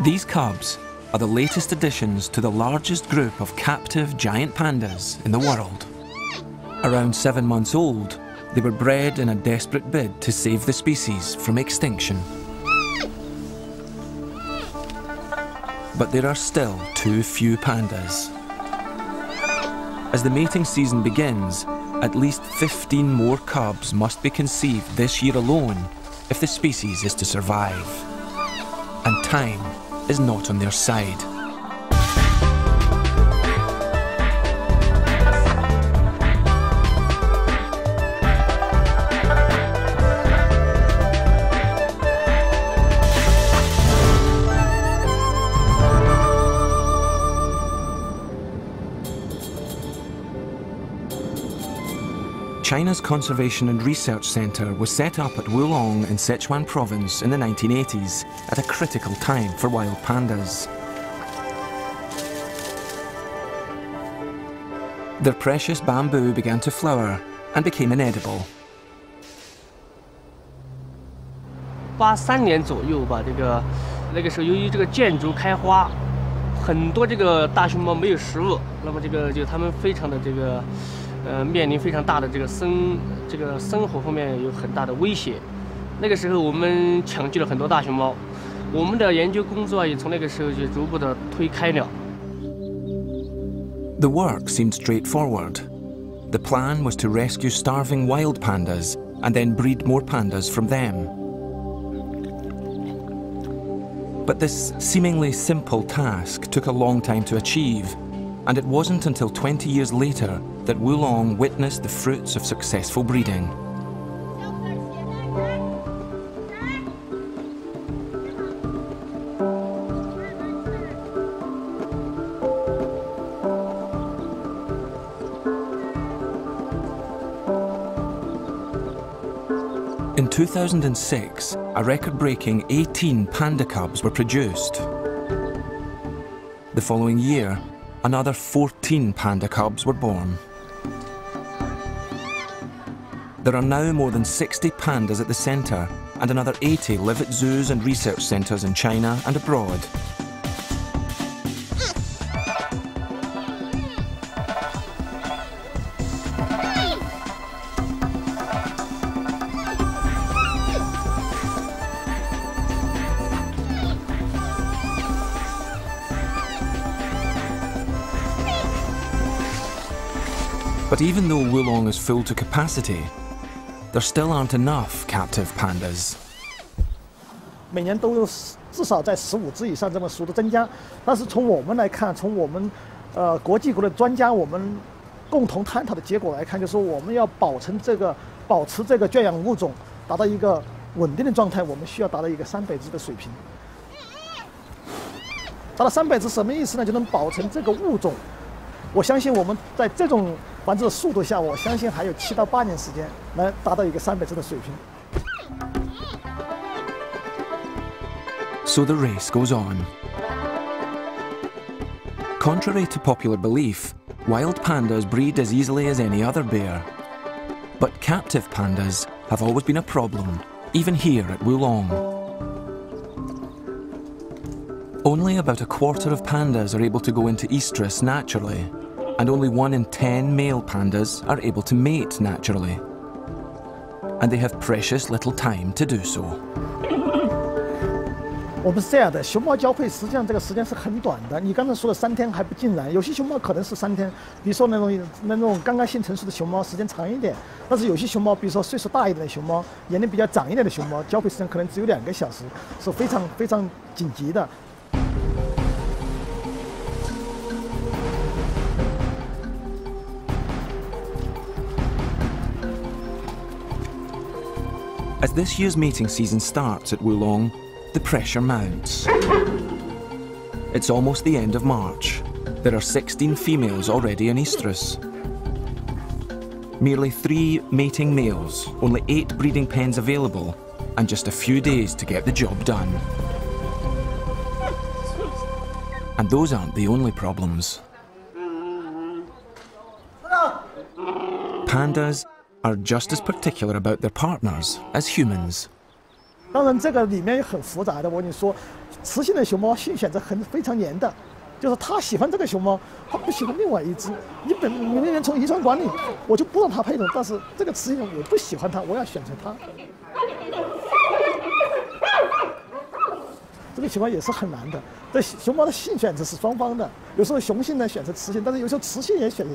These cubs are the latest additions to the largest group of captive giant pandas in the world. Around 7 months old, they were bred in a desperate bid to save the species from extinction. But there are still too few pandas. As the mating season begins, at least 15 more cubs must be conceived this year alone if the species is to survive. And time is not on their side. China's Conservation and Research Centre was set up at Wulong in Sichuan Province in the 1980s at a critical time for wild pandas. Their precious bamboo began to flower and became inedible. 83年左右吧，那个时候由于这个建筑开花，很多这个大熊猫没有食物，那么就它们非常的面临非常大的这个生活方面有很大的威胁。那个时候我们抢救了很多大熊猫，我们的研究工作也从那个时候就逐步的推开了。The work seemed straightforward. The plan was to rescue starving wild pandas and then breed more pandas from them. But this seemingly simple task took a long time to achieve, and it wasn't until 20 years later that Wulong witnessed the fruits of successful breeding. In 2006, a record-breaking 18 panda cubs were produced. The following year, another 14 panda cubs were born. There are now more than 60 pandas at the centre, and another 80 live at zoos and research centres in China and abroad. But even though Wulong is full to capacity, there still aren't enough captive pandas. 每年都有至少在15只以上这么数的增加，但是从我们来看，从我们国际国的专家我们共同探讨的结果来看，就是说我们要保持这个圈养物种达到一个稳定的状态，我们需要达到一个300只的水平。达到300只什么意思呢？就能保存这个物种。我相信我们在这种繁殖的速度下，我相信还有7到8年时间来达到一个300只的水平。So the race goes on. Contrary to popular belief, wild pandas breed as easily as any other bear. But captive pandas have always been a problem, even here at Wulong. Only about a quarter of pandas are able to go into estrus naturally, and only 1 in 10 male pandas are able to mate naturally. And they have precious little time to do so. 我们是这样的，熊猫交配实际上这个时间是很短的。你刚才说的3天还不尽然，有些熊猫可能是3天，比如说那种刚刚性成熟的熊猫时间长一点，但是有些熊猫，比如说岁数大一点的熊猫，年龄比较长一点的熊猫，交配时间可能只有2个小时，是非常非常紧急的。As this year's mating season starts at Wulong, the pressure mounts. It's almost the end of March. There are 16 females already in estrus. Merely 3 mating males, only 8 breeding pens available, and just a few days to get the job done. And those aren't the only problems. Pandas are just as particular about their partners as humans. 当然，这个里面也很复杂的。我跟你说，雌性的熊猫性选择非常黏的，就是它喜欢这个熊猫，它不喜欢另外一只。你明明从遗传管理，我就不让它配种，但是这个雌性我不喜欢它，我要选择它。这个情况也是很难的。这熊猫的性选择是双方的，有时候雄性呢选择雌性，但是有时候雌性也选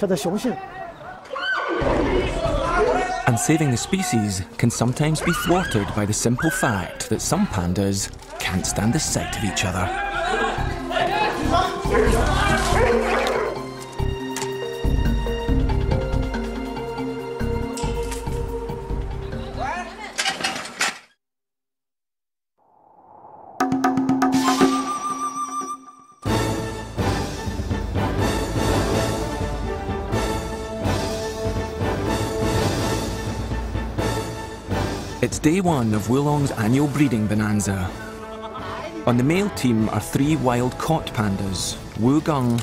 择雄性。And saving the species can sometimes be thwarted by the simple fact that some pandas can't stand the sight of each other. It's day one of Wulong's annual breeding bonanza. On the male team are 3 wild-caught pandas, Wu Gung,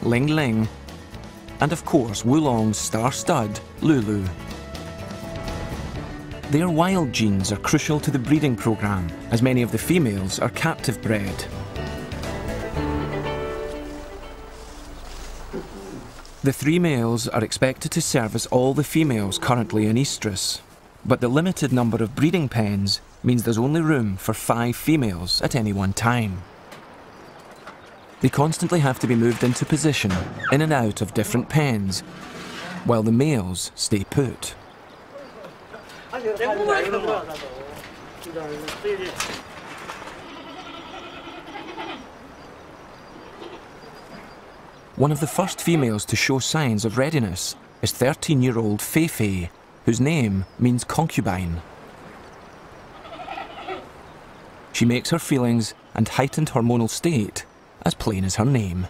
Ling Ling, and of course Wulong's star stud, Lulu. Their wild genes are crucial to the breeding programme, as many of the females are captive bred. The 3 males are expected to service all the females currently in estrus, but the limited number of breeding pens means there's only room for 5 females at any one time. They constantly have to be moved into position, in and out of different pens, while the males stay put. One of the first females to show signs of readiness is 13-year-old Fei Fei, whose name means concubine. She makes her feelings and heightened hormonal state as plain as her name.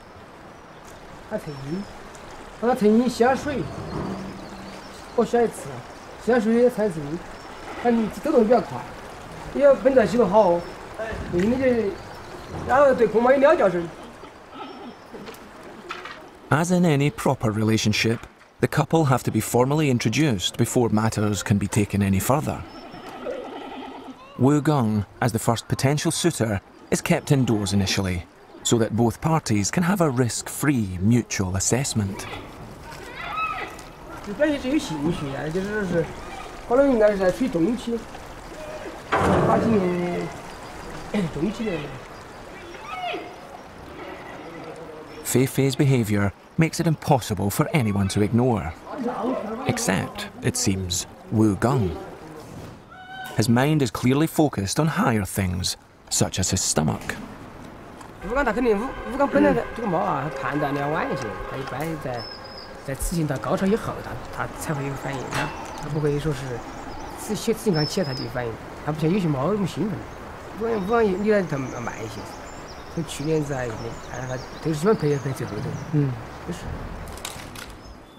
As in any proper relationship, the couple have to be formally introduced before matters can be taken any further. Wu Gung, as the first potential suitor, is kept indoors initially, so that both parties can have a risk-free mutual assessment. Fei Fei's behaviour makes it impossible for anyone to ignore. Except, it seems, Wu Gung. His mind is clearly focused on higher things, such as his stomach.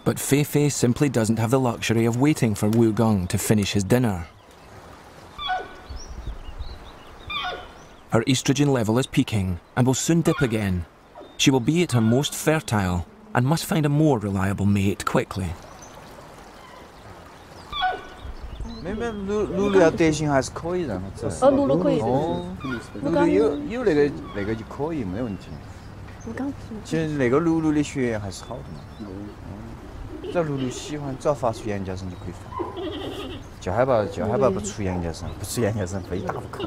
But Fei Fei simply doesn't have the luxury of waiting for Wu Gung to finish his dinner. Her estrogen level is peaking and will soon dip again. She will be at her most fertile and must find a more reliable mate quickly. 露露要德行还是可以让她走。哦，露露可以。哦，露露有那个就可以，没问题。其实那个露露的血缘还是好的嘛。只要露露喜欢，只要发出羊角声就可以放。就害怕不出羊角声，不出羊角声非打不可。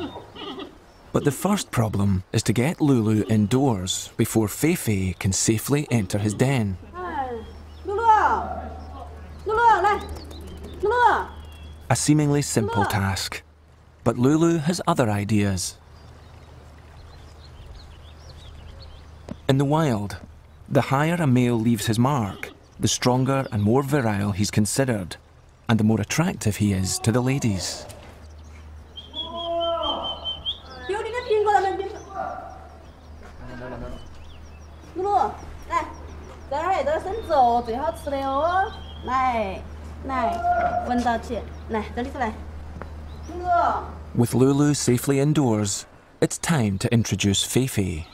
But the first problem is to get Lulu indoors before Fei Fei can safely enter his den. A seemingly simple task, but Lulu has other ideas. In the wild, the higher a male leaves his mark, the stronger and more virile he's considered, and the more attractive he is to the ladies. With Lulu safely indoors, it's time to introduce Fei Fei.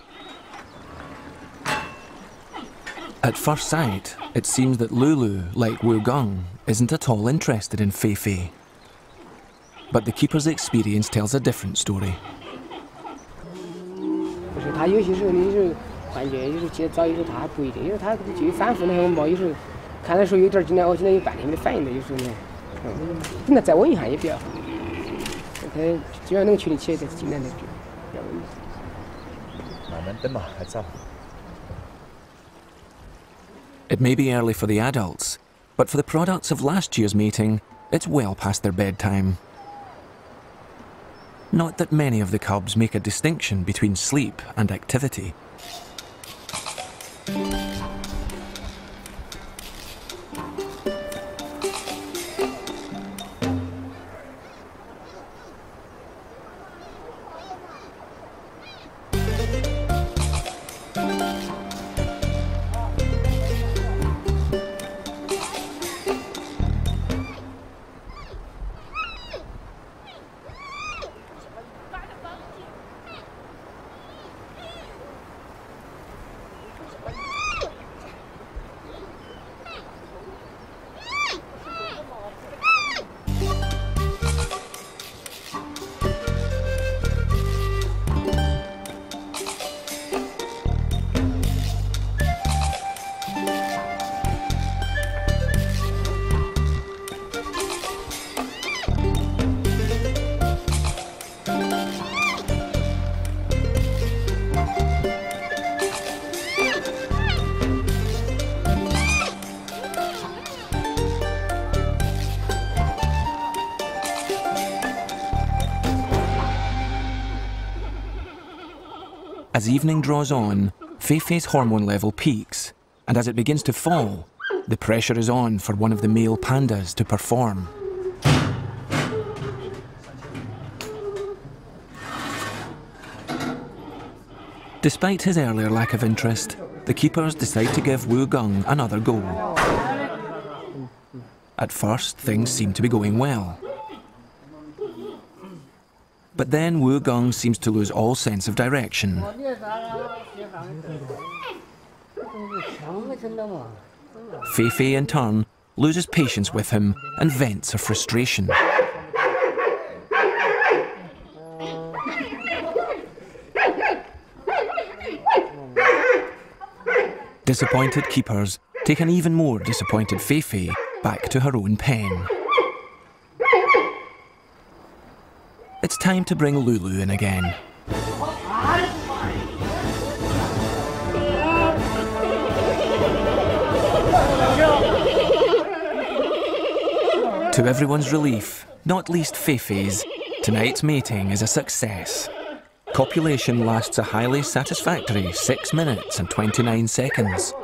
At first sight, it seems that Lulu, like Wu Gung, isn't at all interested in Fei Fei. But the keeper's experience tells a different story. 不是，他有些时候你是幻觉，有时候起得早，有时候他还不一定，因为他就反复的很冒，有时候看的时候有点今天有半天没反应的，有时候呢，那再稳一下也比较好。他只要能处理起来，就尽量的比较稳。慢慢等嘛，还早。 It may be early for the adults, but for the products of last year's mating, it's well past their bedtime. Not that many of the cubs make a distinction between sleep and activity. As evening draws on, Feifei's hormone level peaks, and as it begins to fall, the pressure is on for one of the male pandas to perform. Despite his earlier lack of interest, the keepers decide to give Wu Gung another go. At first, things seem to be going well. But then Wu Gung seems to lose all sense of direction. Feifei, in turn, loses patience with him and vents her frustration. Disappointed keepers take an even more disappointed Feifei back to her own pen. It's time to bring Lulu in again. To everyone's relief, not least Feifei's, tonight's mating is a success. Copulation lasts a highly satisfactory 6 minutes and 29 seconds.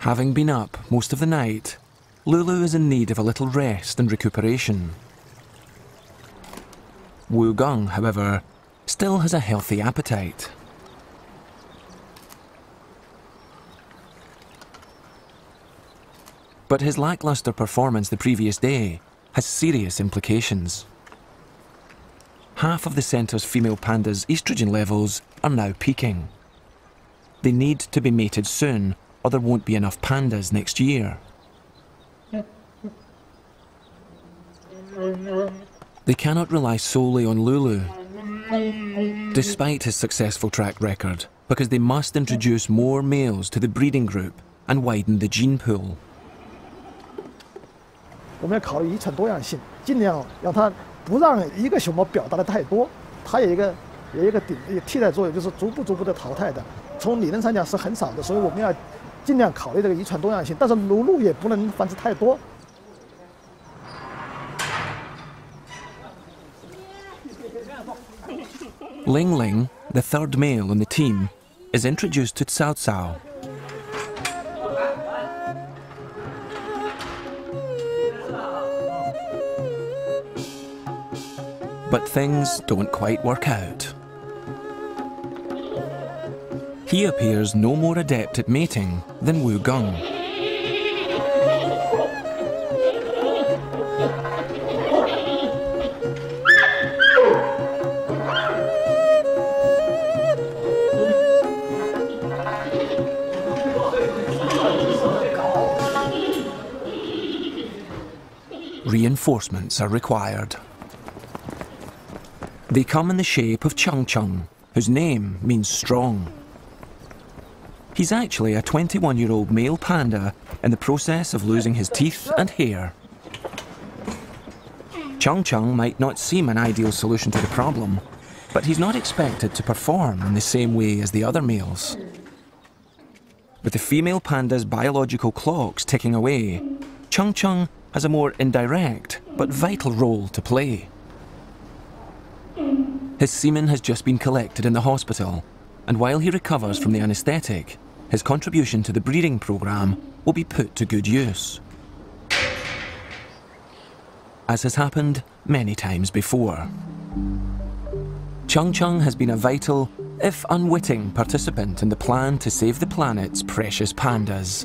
Having been up most of the night, Lulu is in need of a little rest and recuperation. Wu Gung, however, still has a healthy appetite. But his lacklustre performance the previous day has serious implications. Half of the centre's female pandas' estrogen levels are now peaking. They need to be mated soon, or there won't be enough pandas next year. They cannot rely solely on Lulu, despite his successful track record, because they must introduce more males to the breeding group and widen the gene pool. 我们要考虑遗传多样性，尽量让它不让一个熊猫表达的太多，它有一个替代作用，就是逐步的淘汰的。从理论上讲是很少的，所以我们要尽量考虑这个遗传多样性，但是卢鹿也不能繁殖太多。 Ling Ling, the third male on the team, is introduced to Cao Cao. But things don't quite work out. He appears no more adept at mating than Wu Geng. Reinforcements are required. They come in the shape of Cheng Cheng, whose name means strong. He's actually a 21-year-old male panda in the process of losing his teeth and hair. Cheng Cheng might not seem an ideal solution to the problem, but he's not expected to perform in the same way as the other males. With the female panda's biological clocks ticking away, Cheng Cheng has a more indirect but vital role to play. His semen has just been collected in the hospital, and while he recovers from the anaesthetic, his contribution to the breeding programme will be put to good use. As has happened many times before. Cheng Cheng has been a vital, if unwitting, participant in the plan to save the planet's precious pandas.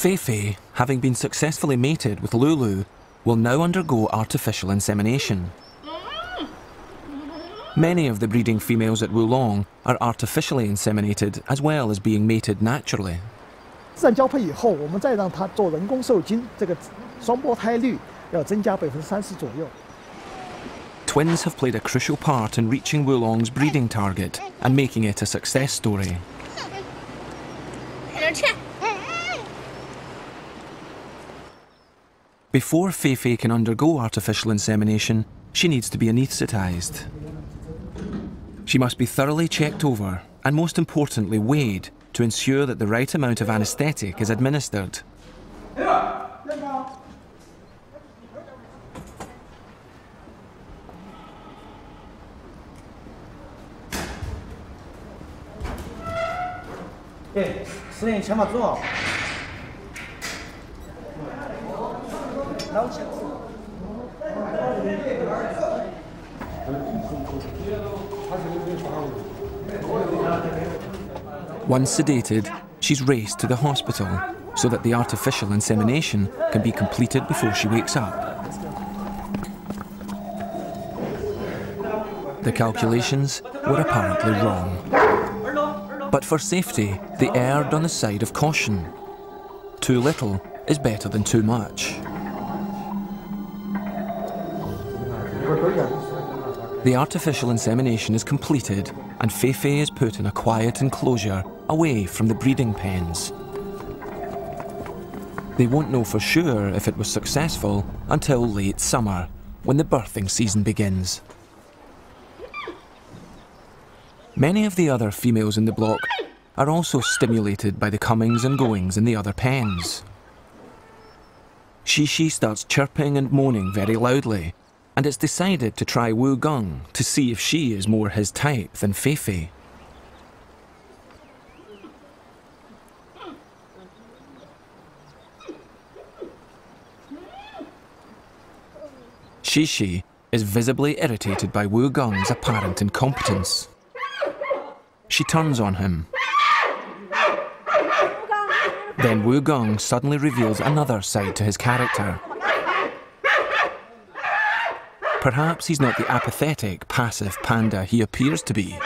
Feifei, having been successfully mated with Lulu, will now undergo artificial insemination. Many of the breeding females at Wulong are artificially inseminated as well as being mated naturally. 自然交配以后，我们再让它做人工受精，这个双胞胎率要增加30%左右。 Twins have played a crucial part in reaching Wulong's breeding target and making it a success story. Before Feifei can undergo artificial insemination, she needs to be anaesthetised. She must be thoroughly checked over and, most importantly, weighed to ensure that the right amount of anaesthetic is administered. Once sedated, she's raced to the hospital so that the artificial insemination can be completed before she wakes up. The calculations were apparently wrong. But for safety, they erred on the side of caution. Too little is better than too much. The artificial insemination is completed and Feifei is put in a quiet enclosure away from the breeding pens. They won't know for sure if it was successful until late summer, when the birthing season begins. Many of the other females in the block are also stimulated by the comings and goings in the other pens. Shishi starts chirping and moaning very loudly, and it's decided to try Wu Gong to see if she is more his type than Feifei. Xixi is visibly irritated by Wu Gong's apparent incompetence. She turns on him. Then Wu Gong suddenly reveals another side to his character. Perhaps he's not the apathetic, passive panda he appears to be.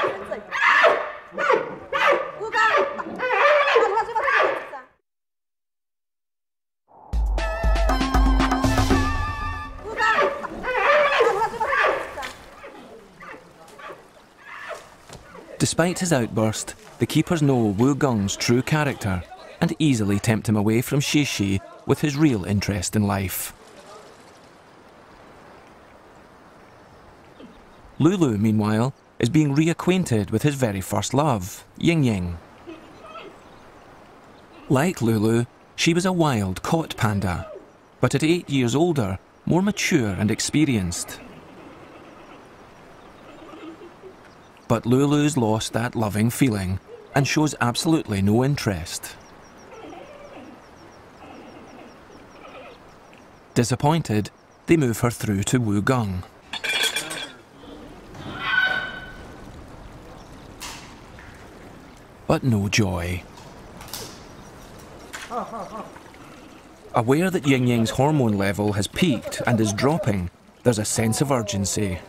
Despite his outburst, the keepers know Wu Gong's true character and easily tempt him away from Xixi with his real interest in life. Lulu, meanwhile, is being reacquainted with his very first love, Ying Ying. Like Lulu, she was a wild caught panda, but at 8 years older, more mature and experienced. But Lulu's lost that loving feeling and shows absolutely no interest. Disappointed, they move her through to Wu Gong. But no joy. Aware that Ying Ying's hormone level has peaked and is dropping, there's a sense of urgency.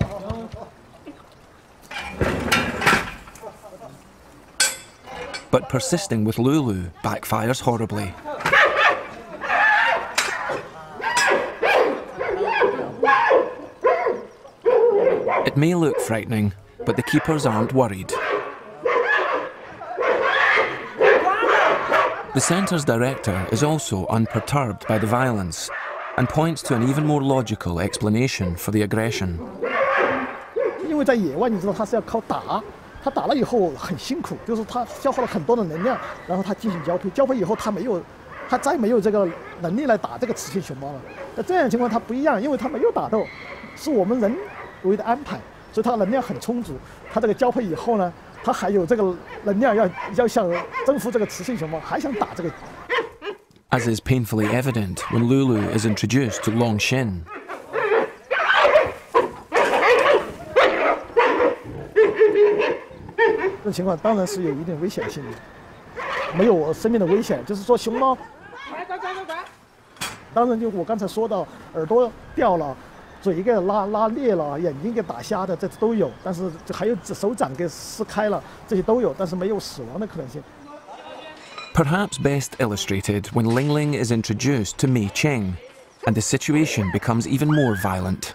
But persisting with Lulu backfires horribly. It may look frightening, but the keepers aren't worried. The centre's director is also unperturbed by the violence and points to an even more logical explanation for the aggression. 因为在野外，你知道它是要靠打，它打了以后很辛苦，就是它消耗了很多的能量，然后它进行交配，交配以后它再没有这个能力来打这个雌性熊猫了。那这样的情况它不一样，因为它没有打斗，是我们人为的安排，所以它能量很充足。它这个交配以后呢，它还有这个能量要想征服这个雌性熊猫，还想打这个。As is painfully evident when Lulu is introduced to Long Xin. 这种情况当然是有一定危险性的，没有生命的危险，就是说熊猫，当然就我刚才说到耳朵掉了，嘴给拉裂了，眼睛给打瞎的，这都有，但是还有手掌给撕开了，这些都有，但是没有死亡的可能性。Perhaps best illustrated when Ling Ling is introduced to Mei Cheng, and the situation becomes even more violent.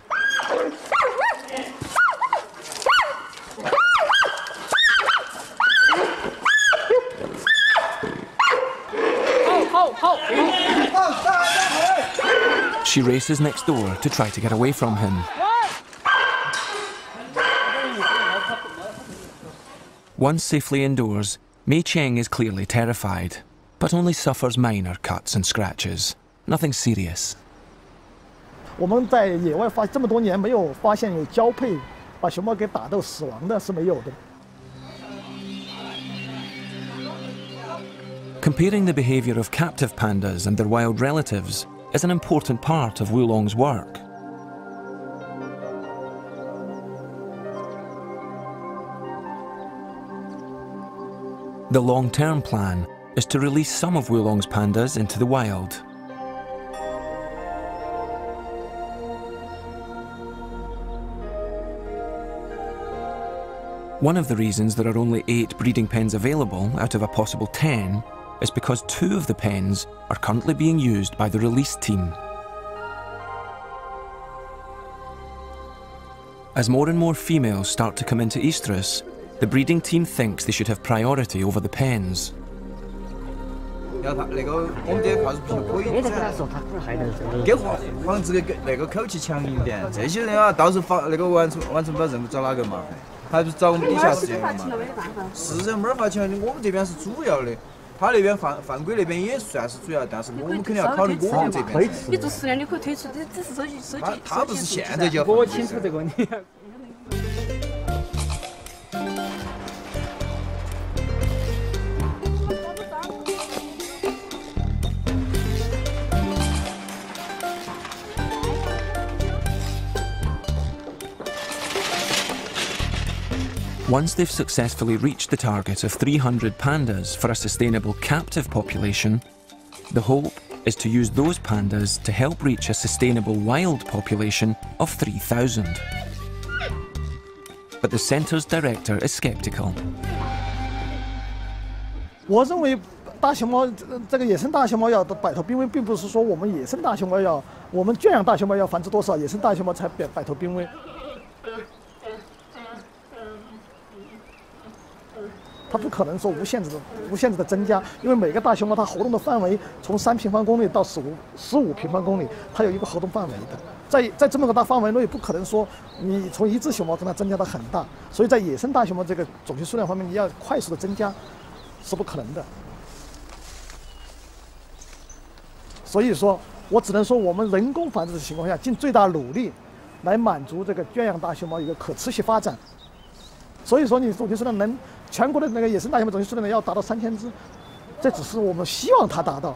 She races next door to try to get away from him. Once safely indoors, Mei Cheng is clearly terrified, but only suffers minor cuts and scratches. Nothing serious. 我们在野外这么多年没有发现有交配把熊猫给打到死亡的是没有的。 Comparing the behaviour of captive pandas and their wild relatives is an important part of Wulong's work. The long-term plan is to release some of Wulong's pandas into the wild. One of the reasons there are only 8 breeding pens available out of a possible 10 is because 2 of the pens are currently being used by the release team. As more and more females start to come into estrus, the breeding team thinks they should have priority over the pens. 要他那个我们的话是不可以给防止那个口气强硬点，这些人啊，到时候那个完成不了任务找哪个麻烦？还不是找我们底下是这样嘛？是人没法强，我们这边是主要的。他那边犯规那边也算是主要，但是我们肯定要考虑我们这边。你做10年你可以退出，这只是手机。他不是现在就要。我清楚这个问题。Once they've successfully reached the target of 300 pandas for a sustainable captive population, the hope is to use those pandas to help reach a sustainable wild population of 3,000. But the centre's director is sceptical. 我认为大熊猫这个野生大熊猫要摆脱濒危，并不是说我们野生大熊猫要，我们圈养大熊猫要繁殖多少，野生大熊猫才摆脱濒危。它不可能说无限制的增加，因为每个大熊猫它活动的范围从3平方公里到15平方公里，它有一个活动范围的。在这么个大范围内，不可能说你从一只熊猫跟它增加到很大，所以在野生大熊猫这个种群数量方面，你要快速的增加是不可能的。所以说我只能说，我们人工繁殖的情况下，尽最大努力来满足这个圈养大熊猫一个可持续发展。所以说，你种群数量能全国的那个野生大熊猫种群数量要达到3000只，这只是我们希望它达到。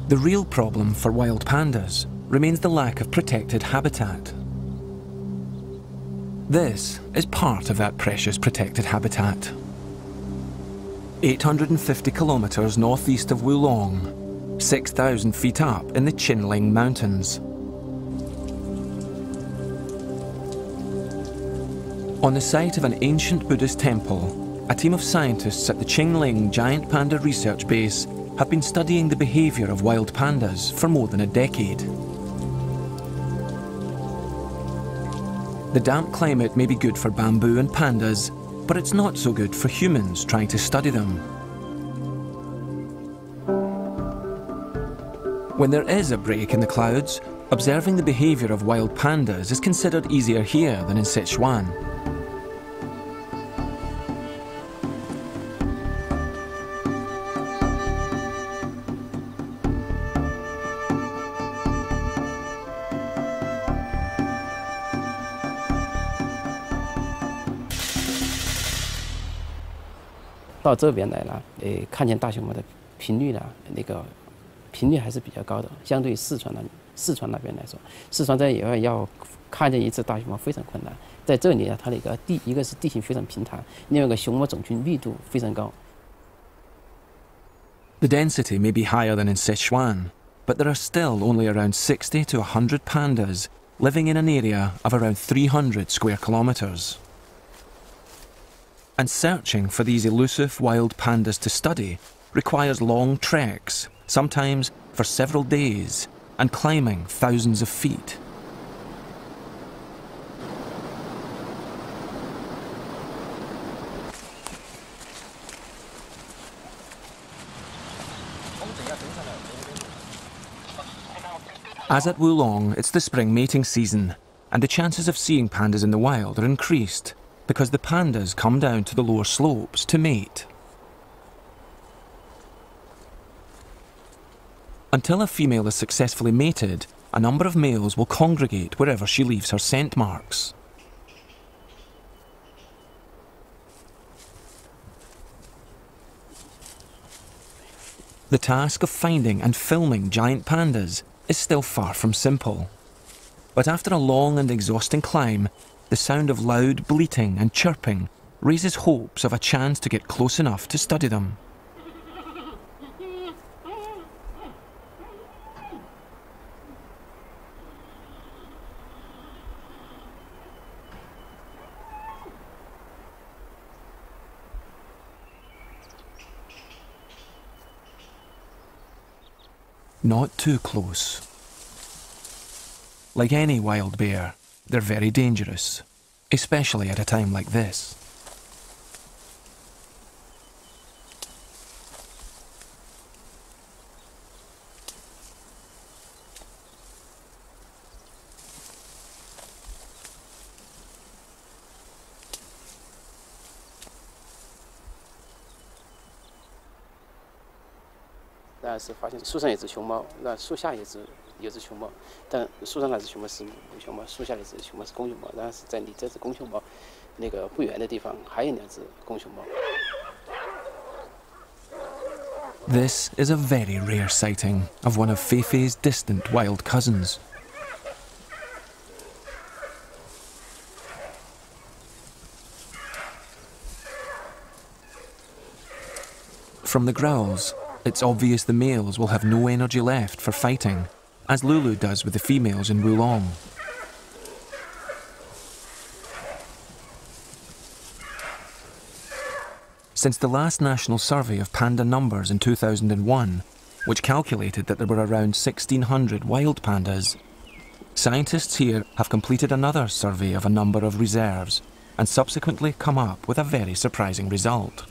The real problem for wild pandas remains the lack of protected habitat. This is part of that precious protected habitat. 850 kilometres northeast of Wulong, 6,000 feet up in the Chinling Mountains. On the site of an ancient Buddhist temple, a team of scientists at the Chinling Giant Panda Research Base have been studying the behaviour of wild pandas for more than a decade. The damp climate may be good for bamboo and pandas, but it's not so good for humans trying to study them. When there is a break in the clouds, observing the behaviour of wild pandas is considered easier here than in Sichuan. "到这边来了，看见大熊猫的频率呢，那个频率还是比较高的，相对于四川那边来说，四川这要看见一只大熊猫非常困难。在这里啊，它那个一个是地形非常平坦，另外一个熊猫种群密度非常高。The density may be higher than in Sichuan, but there are still only around 60 to 100 pandas living in an area of around 300 square kilometres. And searching for these elusive wild pandas to study requires long treks, sometimes for several days, and climbing thousands of feet. As at Wulong, it's the spring mating season, and the chances of seeing pandas in the wild are increased because the pandas come down to the lower slopes to mate. Until a female is successfully mated, a number of males will congregate wherever she leaves her scent marks. The task of finding and filming giant pandas is still far from simple. But after a long and exhausting climb, the sound of loud bleating and chirping raises hopes of a chance to get close enough to study them. Not too close. Like any wild bear, they're very dangerous, especially at a time like this. 然后是发现树上有只熊猫，那树下有只熊猫，但树上那只熊猫是母熊猫，树下那只熊猫是公熊猫，然后是在离这只公熊猫那个不远的地方还有2只公熊猫。This is a very rare sighting of one of Feifei's distant wild cousins. From the growls, it's obvious the males will have no energy left for fighting, as Lulu does with the females in Wulong. Since the last national survey of panda numbers in 2001, which calculated that there were around 1,600 wild pandas, scientists here have completed another survey of a number of reserves and subsequently come up with a very surprising result.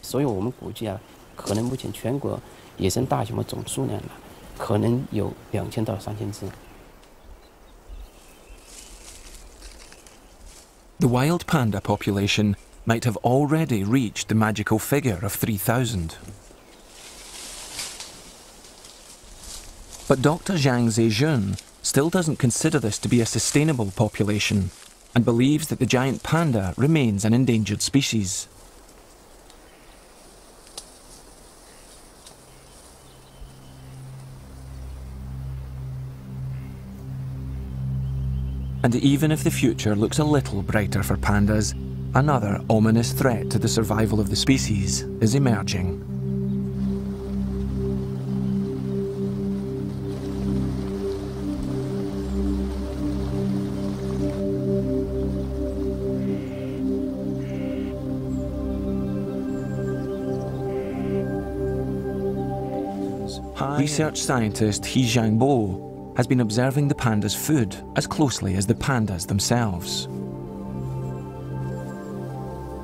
所以我们估计啊，可能目前全国野生大熊猫总数量可能有2000到3000只。The wild panda population might have already reached the magical figure of 3,000. But Dr. Zhang Zejun still doesn't consider this to be a sustainable population and believes that the giant panda remains an endangered species. And even if the future looks a little brighter for pandas, another ominous threat to the survival of the species is emerging. Research scientist He Jiangbo has been observing the pandas' food as closely as the pandas themselves.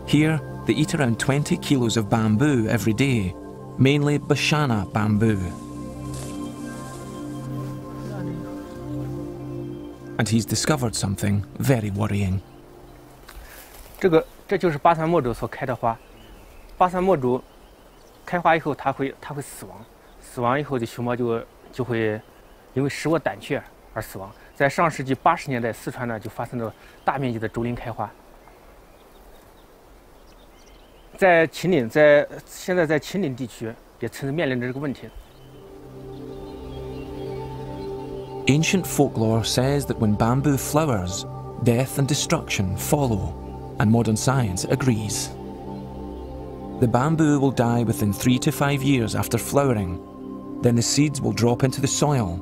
Here, they eat around 20 kilos of bamboo every day, mainly Bashana bamboo. And he's discovered something very worrying. 这就是巴山墨竹所开的花，巴山墨竹开花以后，它会死亡，死亡以后的熊猫就会因为食物胆怯而死亡。在上世纪80年代，四川呢就发生了大面积的竹林开花。在秦岭，现在在秦岭地区也面临着这个问题。Ancient folklore says that when bamboo flowers, death and destruction follow, and modern science agrees. The bamboo will die within 3 to 5 years after flowering. Then the seeds will drop into the soil,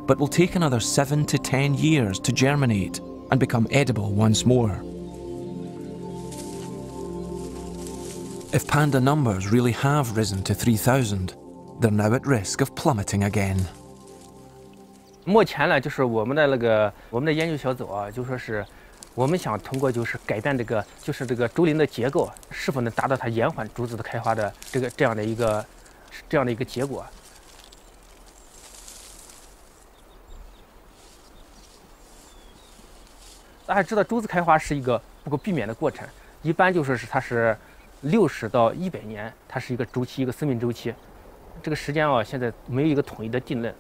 but will take another 7 to 10 years to germinate and become edible once more. If panda numbers really have risen to 3,000, they're now at risk of plummeting again. 目前呢，就是我们的研究小组啊，就说是我们想通过就是改变这个竹林的结构，是否能达到它延缓竹子的开花的这样的一个结果。大家知道，竹子开花是一个不可避免的过程，一般就说是它是60到100年，它是一个周期，一个生命周期。这个时间啊，现在没有一个统一的定论。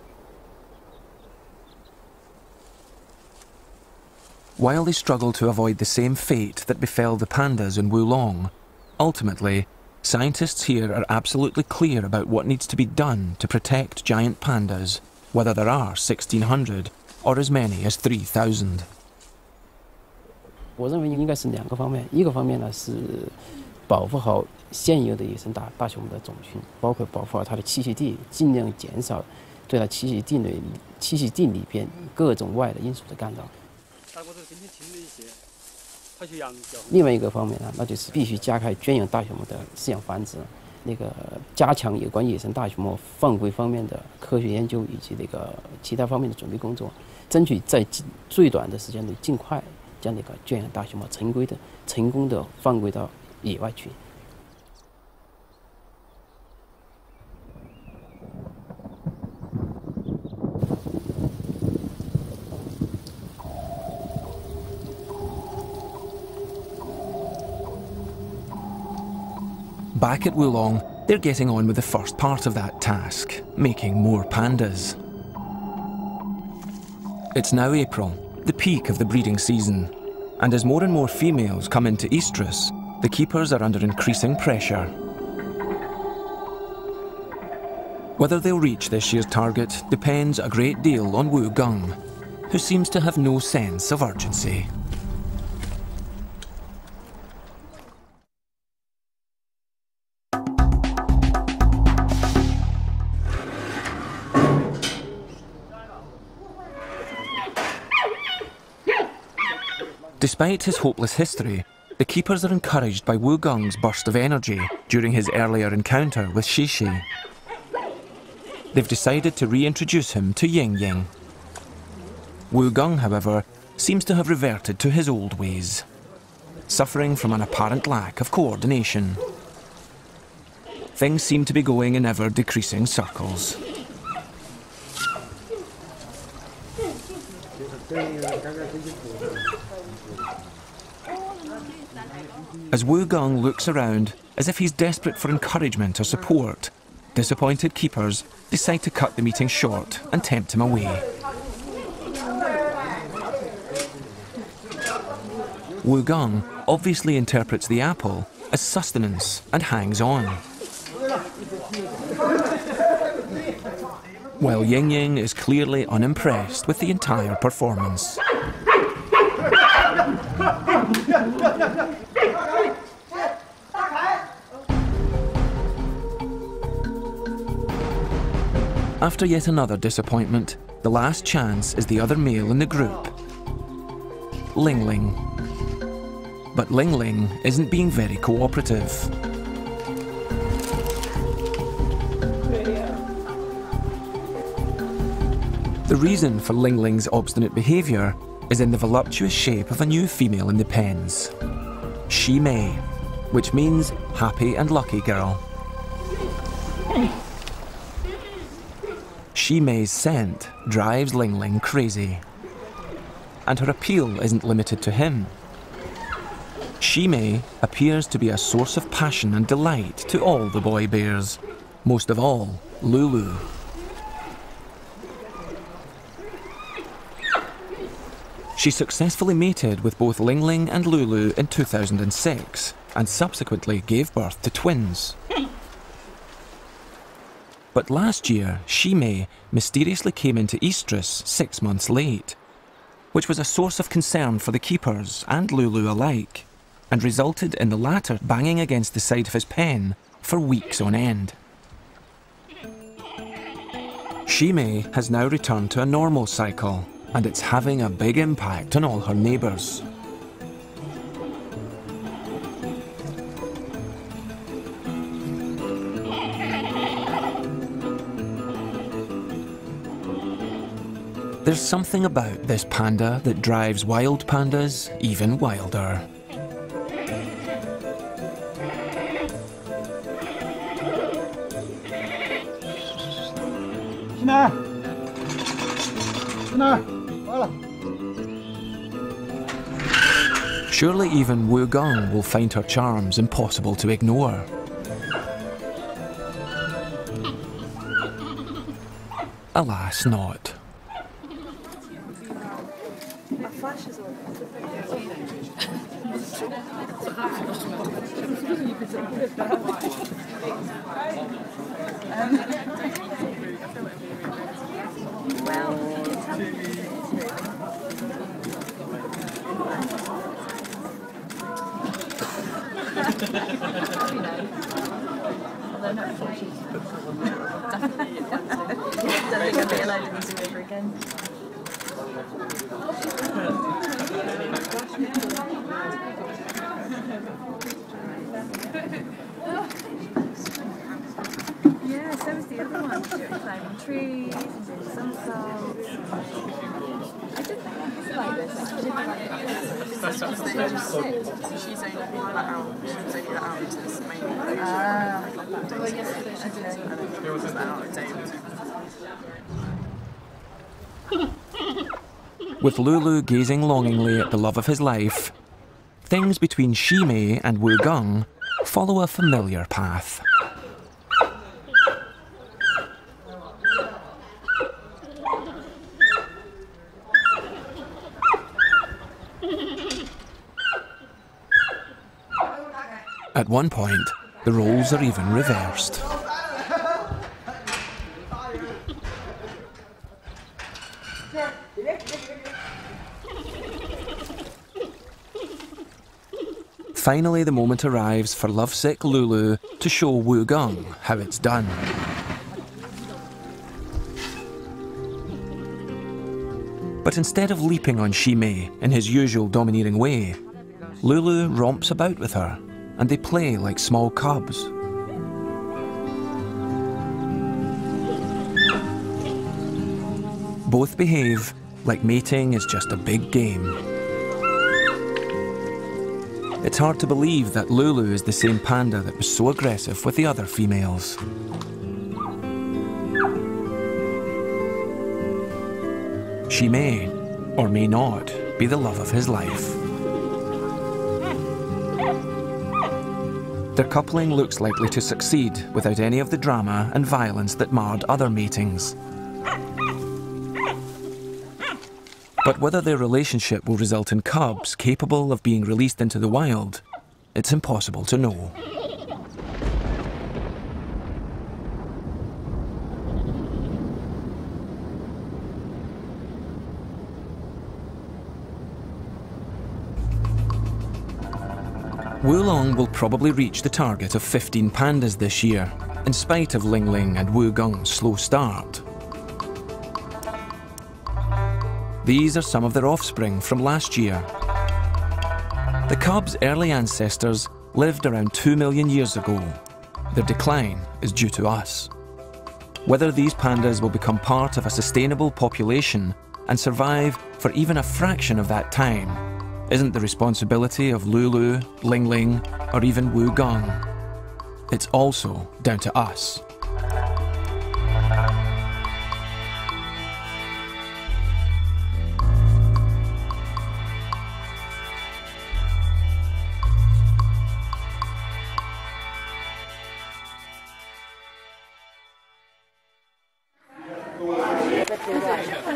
While they struggle to avoid the same fate that befell the pandas in Wulong, ultimately, scientists here are absolutely clear about what needs to be done to protect giant pandas, whether there are 1,600 or as many as 3,000. 我认为应该是2个方面，一个方面呢是保护好现有的野生大熊猫的种群，包括保护好它的栖息地，尽量减少对它栖息地里边各种外的因素的干扰。另外一个方面呢，那就是必须加开圈养大熊猫的饲养繁殖，加强有关野生大熊猫放归方面的科学研究以及其他方面的准备工作，争取在最短的时间内尽快将圈养大熊猫成功的放归到野外去。Back at Wulong, They're getting on with the first part of that task, making more pandas. It's now April, the peak of the breeding season, and as more and more females come into estrus, the keepers are under increasing pressure. Whether they'll reach this year's target depends a great deal on Wu Gung, who seems to have no sense of urgency. Despite his hopeless history, the keepers are encouraged by Wu Gung's burst of energy during his earlier encounter with Shishi. They've decided to reintroduce him to Ying Ying. Wu Gung, however, seems to have reverted to his old ways, suffering from an apparent lack of coordination. Things seem to be going in ever-decreasing circles. As Wu Gung looks around as if he's desperate for encouragement or support, disappointed keepers decide to cut the meeting short and tempt him away. Wu Gung obviously interprets the apple as sustenance and hangs on, while Ying Ying is clearly unimpressed with the entire performance. After yet another disappointment, the last chance is the other male in the group, Ling Ling. But Ling Ling isn't being very cooperative. The reason for Ling Ling's obstinate behaviour is in the voluptuous shape of a new female in the pens, Shi Mei, which means happy and lucky girl. Shi Mei's scent drives Ling Ling crazy, and her appeal isn't limited to him. Shi Mei appears to be a source of passion and delight to all the boy bears, most of all Lulu. She successfully mated with both Ling Ling and Lulu in 2006 and subsequently gave birth to twins. But last year, Shi Mei mysteriously came into estrus 6 months late, which was a source of concern for the keepers and Lulu alike, and resulted in the latter banging against the side of his pen for weeks on end. Shi Mei has now returned to a normal cycle, and it's having a big impact on all her neighbours. There's something about this panda that drives wild pandas even wilder. Surely even Wu Gung will find her charms impossible to ignore. Alas, not. Yeah, so was the other one. She was climbing trees and doing somersaults. I did that like this. She's only let out. She was only let out into this main road. With Lulu gazing longingly at the love of his life, things between Shi Mei and Wu Gung follow a familiar path. At one point, the roles are even reversed. Finally, the moment arrives for lovesick Lulu to show Wu Gong how it's done. But instead of leaping on Xi Mei in his usual domineering way, Lulu romps about with her, and they play like small cubs. Both behave like mating is just a big game. It's hard to believe that Lulu is the same panda that was so aggressive with the other females. She may, or may not, be the love of his life. Their coupling looks likely to succeed without any of the drama and violence that marred other matings. But whether their relationship will result in cubs capable of being released into the wild, it's impossible to know. Wulong will probably reach the target of 15 pandas this year, in spite of Ling Ling and Wu Gong's slow start. These are some of their offspring from last year. The cubs' early ancestors lived around 2 million years ago. Their decline is due to us. Whether these pandas will become part of a sustainable population and survive for even a fraction of that time isn't the responsibility of Lulu, Ling Ling, or even Wu Gong. It's also down to us.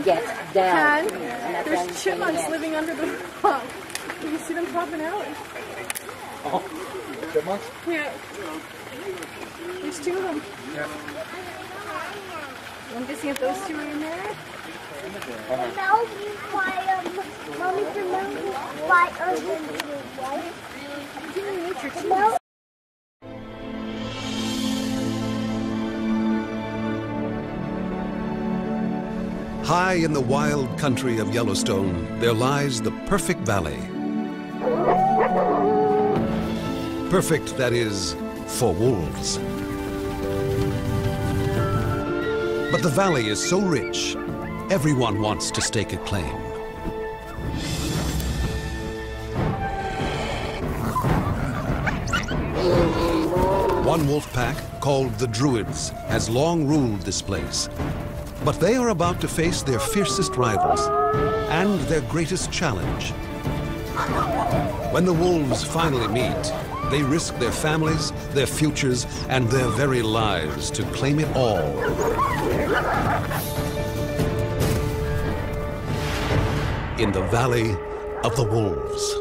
Get down. There's chipmunks living under the rock. You see them popping out? Oh, chipmunks? Yeah. There's 2 of them. Yeah. I'm guessing if those 2 are in there. High in the wild country of Yellowstone, there lies the perfect valley. Perfect, that is, for wolves. But the valley is so rich, everyone wants to stake a claim. One wolf pack, called the Druids, has long ruled this place. But they are about to face their fiercest rivals and their greatest challenge. When the wolves finally meet, they risk their families, their futures, and their very lives to claim it all. In the Valley of the Wolves.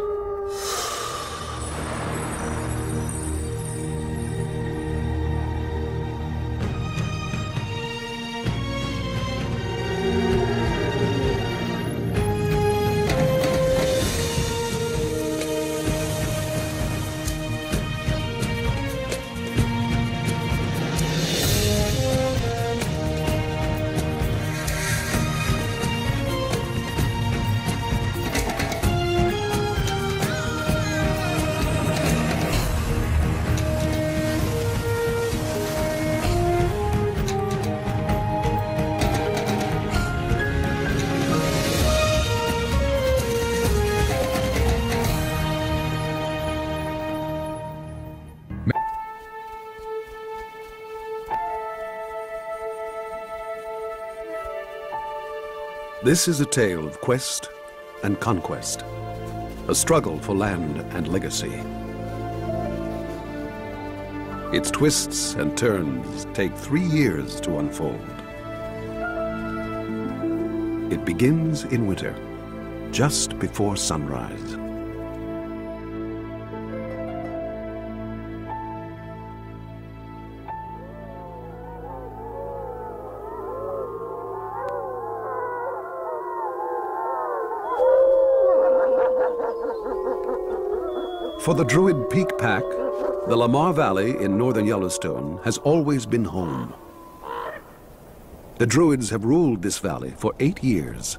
This is a tale of quest and conquest, a struggle for land and legacy. Its twists and turns take 3 years to unfold. It begins in winter, just before sunrise. For the Druid Peak Pack, the Lamar Valley in northern Yellowstone has always been home. The Druids have ruled this valley for 8 years.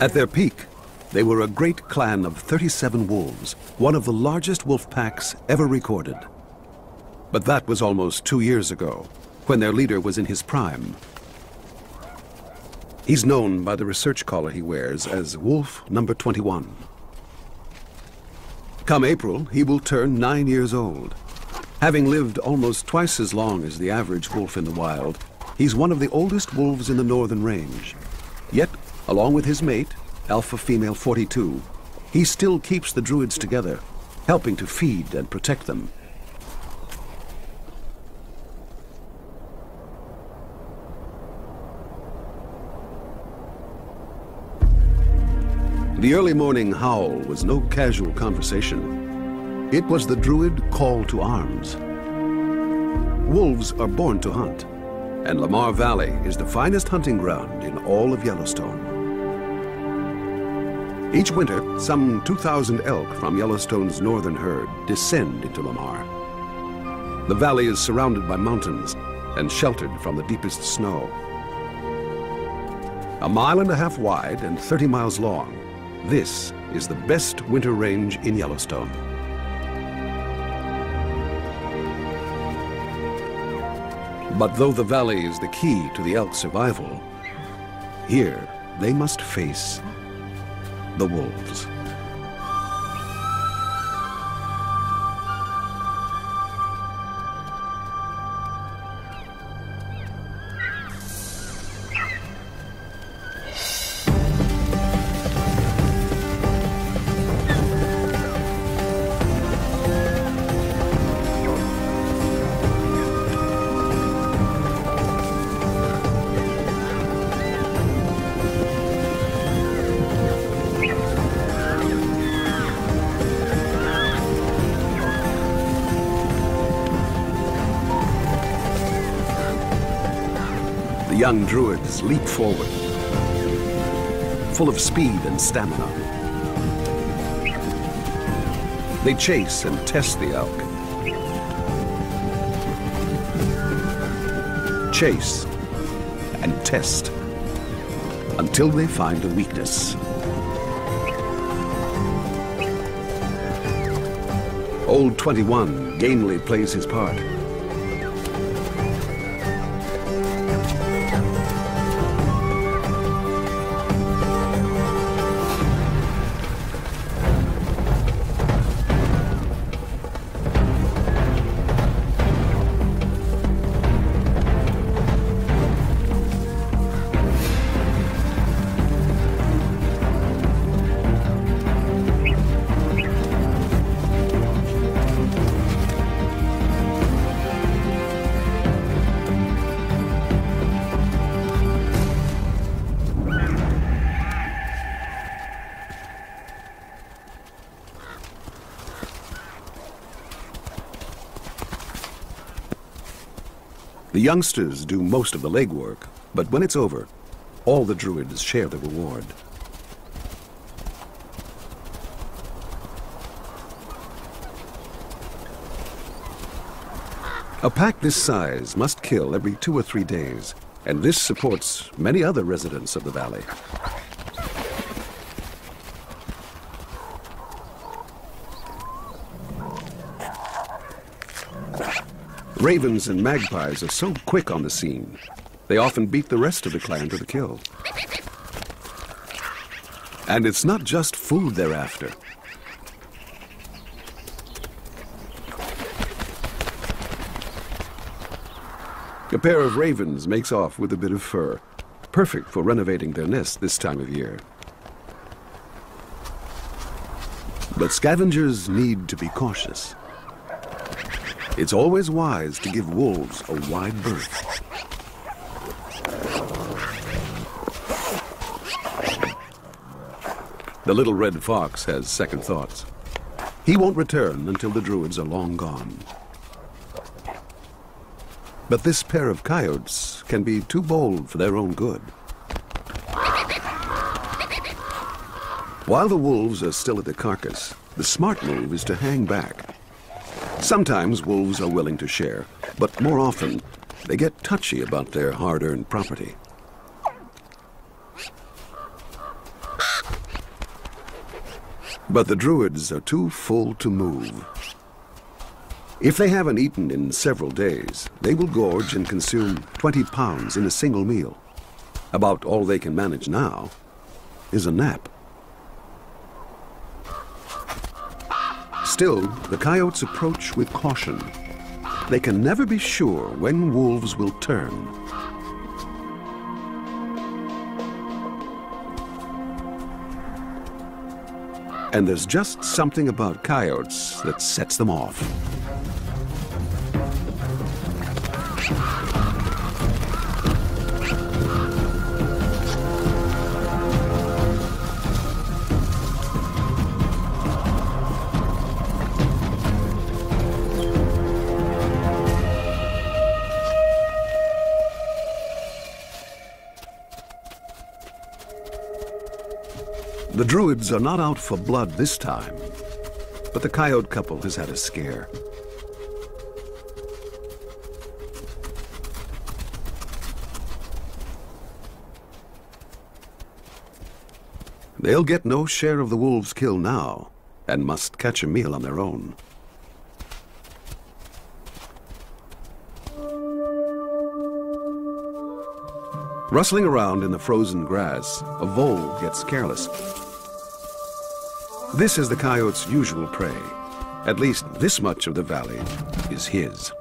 At their peak, they were a great clan of 37 wolves, one of the largest wolf packs ever recorded. But that was almost 2 years ago, when their leader was in his prime. He's known by the research collar he wears as Wolf Number 21. Come April, he will turn 9 years old. Having lived almost twice as long as the average wolf in the wild, he's one of the oldest wolves in the northern range. Yet, along with his mate, Alpha Female 42, he still keeps the Druids together, helping to feed and protect them. The early morning howl was no casual conversation. It was the Druid call to arms. Wolves are born to hunt, and Lamar Valley is the finest hunting ground in all of Yellowstone. Each winter, some 2,000 elk from Yellowstone's northern herd descend into Lamar. The valley is surrounded by mountains and sheltered from the deepest snow. 1.5 miles wide and 30 miles long, this is the best winter range in Yellowstone. But though the valley is the key to the elk's survival, here they must face the wolves. The young Druids leap forward, full of speed and stamina. They chase and test the elk. Chase and test until they find a weakness. Old 21 gamely plays his part. The youngsters do most of the legwork, but when it's over, all the Druids share the reward. A pack this size must kill every 2 or 3 days, and this supports many other residents of the valley. Ravens and magpies are so quick on the scene, they often beat the rest of the clan to the kill. And it's not just food they're after. A pair of ravens makes off with a bit of fur, perfect for renovating their nest this time of year. But scavengers need to be cautious. It's always wise to give wolves a wide berth. The little red fox has second thoughts. He won't return until the Druids are long gone. But this pair of coyotes can be too bold for their own good. While the wolves are still at the carcass, the smart move is to hang back. Sometimes wolves are willing to share, but more often they get touchy about their hard-earned property. But the Druids are too full to move. If they haven't eaten in several days, they will gorge and consume 20 pounds in a single meal. About all they can manage now is a nap. Still, the coyotes approach with caution. They can never be sure when wolves will turn. And there's just something about coyotes that sets them off. The Druids are not out for blood this time, but the coyote couple has had a scare. They'll get no share of the wolves' kill now, and must catch a meal on their own. Rustling around in the frozen grass, a vole gets careless. This is the coyote's usual prey. At least this much of the valley is his.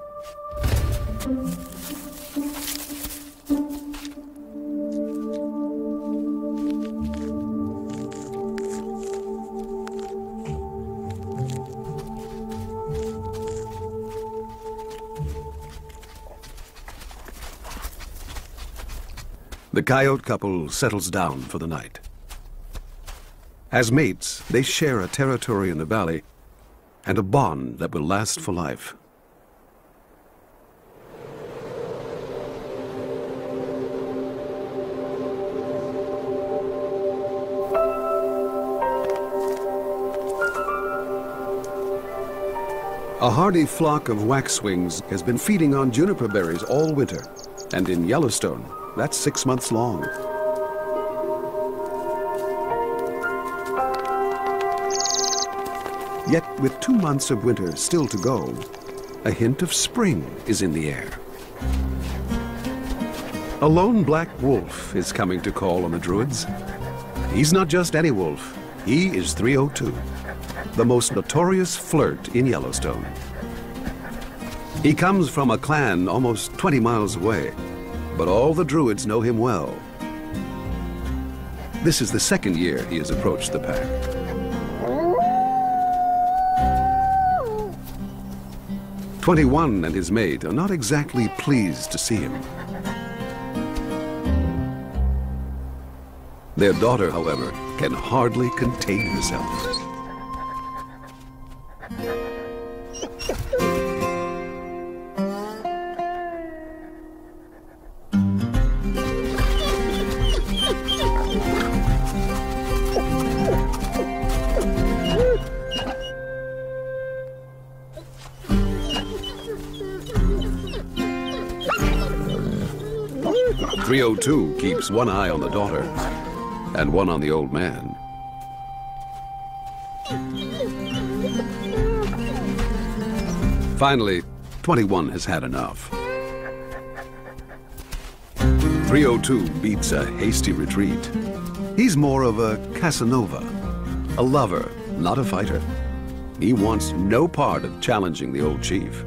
The coyote couple settles down for the night. As mates, they share a territory in the valley and a bond that will last for life. A hardy flock of waxwings has been feeding on juniper berries all winter, and in Yellowstone, that's 6 months long. Yet, with 2 months of winter still to go, a hint of spring is in the air. A lone black wolf is coming to call on the Druids. He's not just any wolf, he is 302, the most notorious flirt in Yellowstone. He comes from a clan almost 20 miles away, but all the Druids know him well. This is the second year he has approached the pack. "21 and his mate are not exactly pleased to see him. Their daughter, however, can hardly contain herself. "302 keeps one eye on the daughter and one on the old man. Finally, 21 has had enough. 302 beats a hasty retreat. He's more of a Casanova, a lover, not a fighter. He wants no part of challenging the old chief.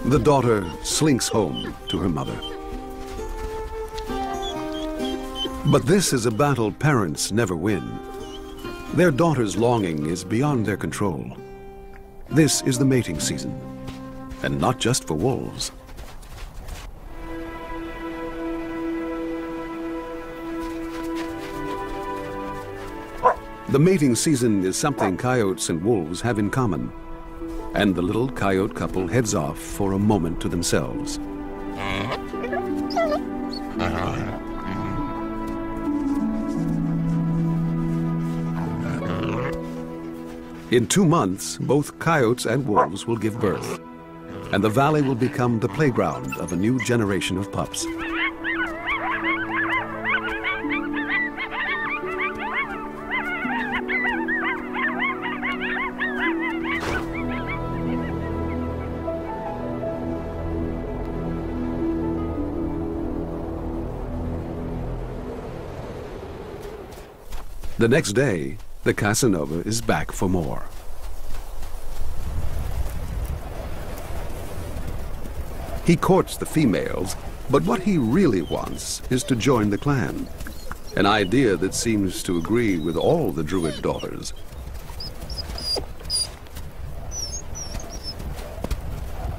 The daughter slinks home to her mother. But this is a battle parents never win. Their daughter's longing is beyond their control. This is the mating season, and not just for wolves. The mating season is something coyotes and wolves have in common, and the little coyote couple heads off for a moment to themselves. In 2 months, both coyotes and wolves will give birth, and the valley will become the playground of a new generation of pups. The next day, the Casanova is back for more. He courts the females, but what he really wants is to join the clan, an idea that seems to agree with all the Druid daughters.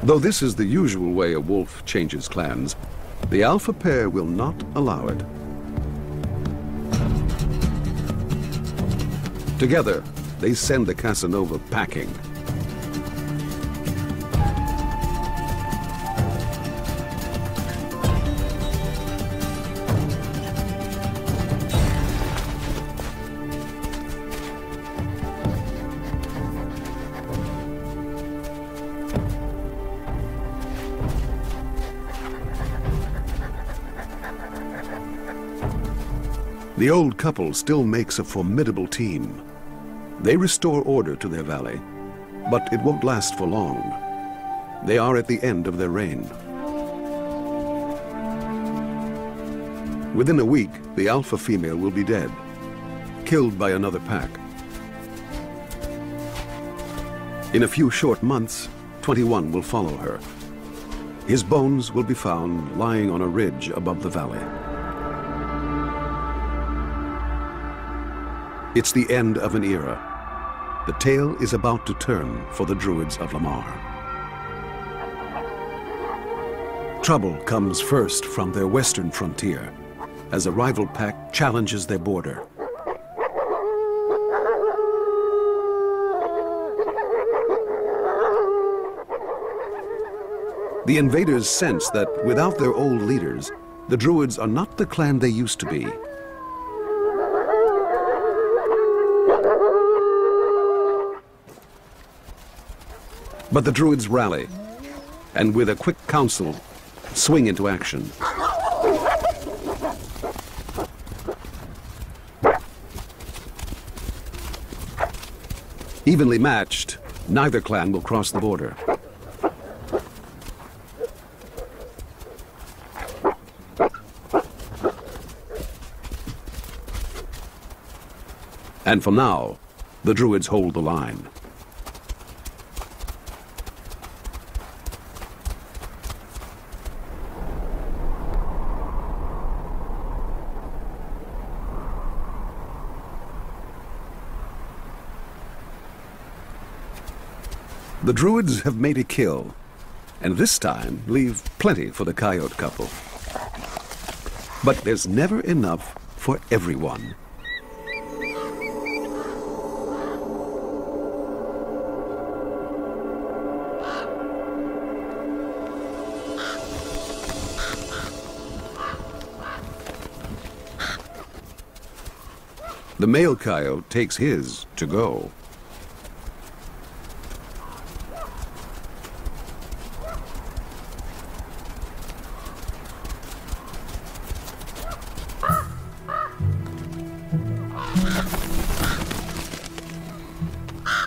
Though this is the usual way a wolf changes clans, the alpha pair will not allow it. Together, they send the Casanova packing. The old couple still makes a formidable team. They restore order to their valley, but it won't last for long. They are at the end of their reign. Within a week, the alpha female will be dead, killed by another pack. In a few short months, 21 will follow her. His bones will be found lying on a ridge above the valley. It's the end of an era. The tale is about to turn for the Druids of Lamar. Trouble comes first from their western frontier, as a rival pack challenges their border. The invaders sense that without their old leaders, the Druids are not the clan they used to be. But the Druids rally, and with a quick council, swing into action. Evenly matched, neither clan will cross the border. And for now, the Druids hold the line. The Druids have made a kill, and this time leave plenty for the coyote couple. But there's never enough for everyone. The male coyote takes his to go.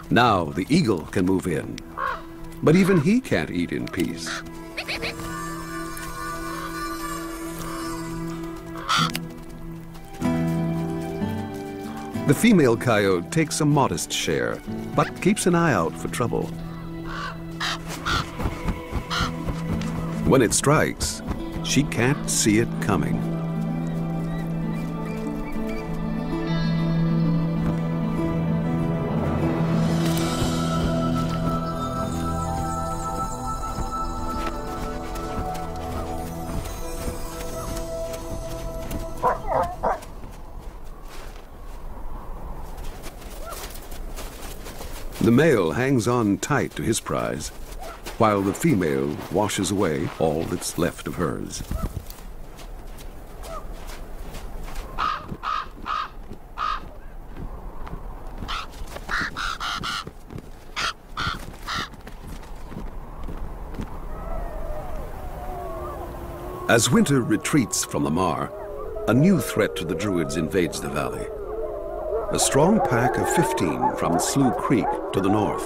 Now the eagle can move in, but even he can't eat in peace. The female coyote takes a modest share, but keeps an eye out for trouble. When it strikes, she can't see it coming. The male hangs on tight to his prize, while the female washes away all that's left of hers. As winter retreats from Lamar, a new threat to the Druids invades the valley. A strong pack of 15 from Slough Creek to the north.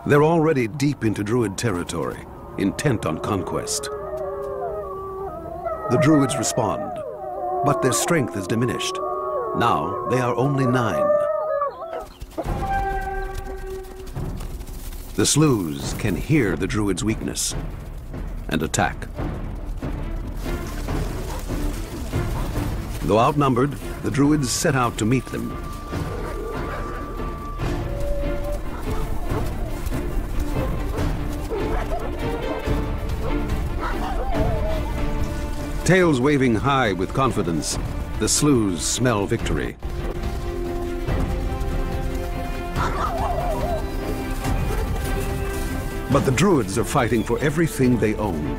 They're already deep into Druid territory, intent on conquest. The Druids respond, but their strength is diminished. Now they are only 9. The Sloughs can hear the Druids' weakness and attack. Though outnumbered, the Druids set out to meet them. Tails waving high with confidence, the Sloughs smell victory. But the Druids are fighting for everything they own.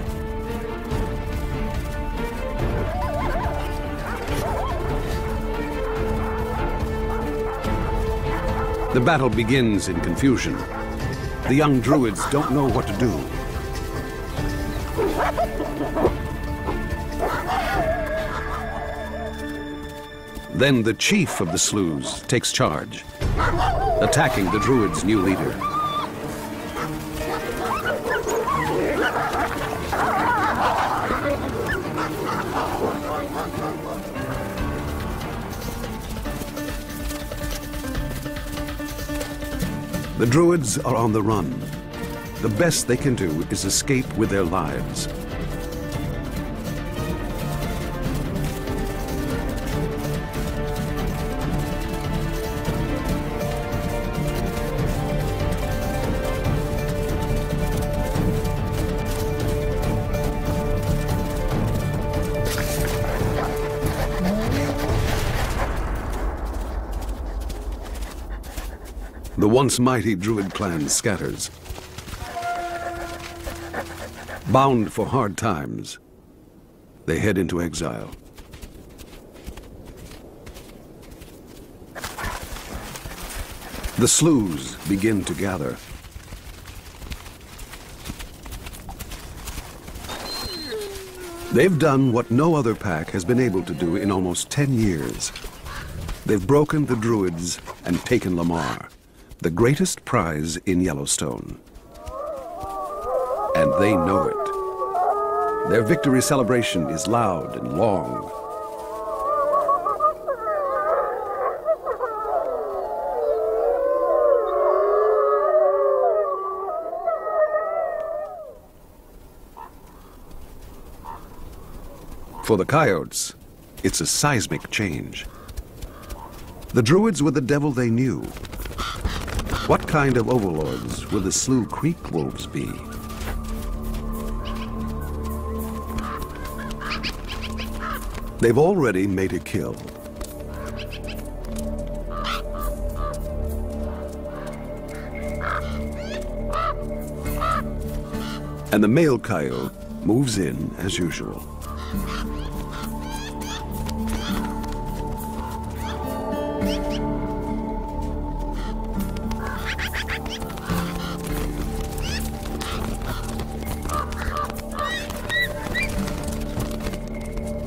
The battle begins in confusion. The young Druids don't know what to do. Then the chief of the Sloughs takes charge, attacking the Druids' new leader. The Druids are on the run. The best they can do is escape with their lives. The once mighty Druid clan scatters. Bound for hard times, they head into exile. The Sloughs begin to gather. They've done what no other pack has been able to do in almost 10 years. They've broken the Druids and taken Lamar, the greatest prize in Yellowstone. And they know it. Their victory celebration is loud and long. For the Coyotes, it's a seismic change. The Druids were the devil they knew. What kind of overlords will the Slough Creek wolves be? They've already made a kill. And the male coyote moves in as usual.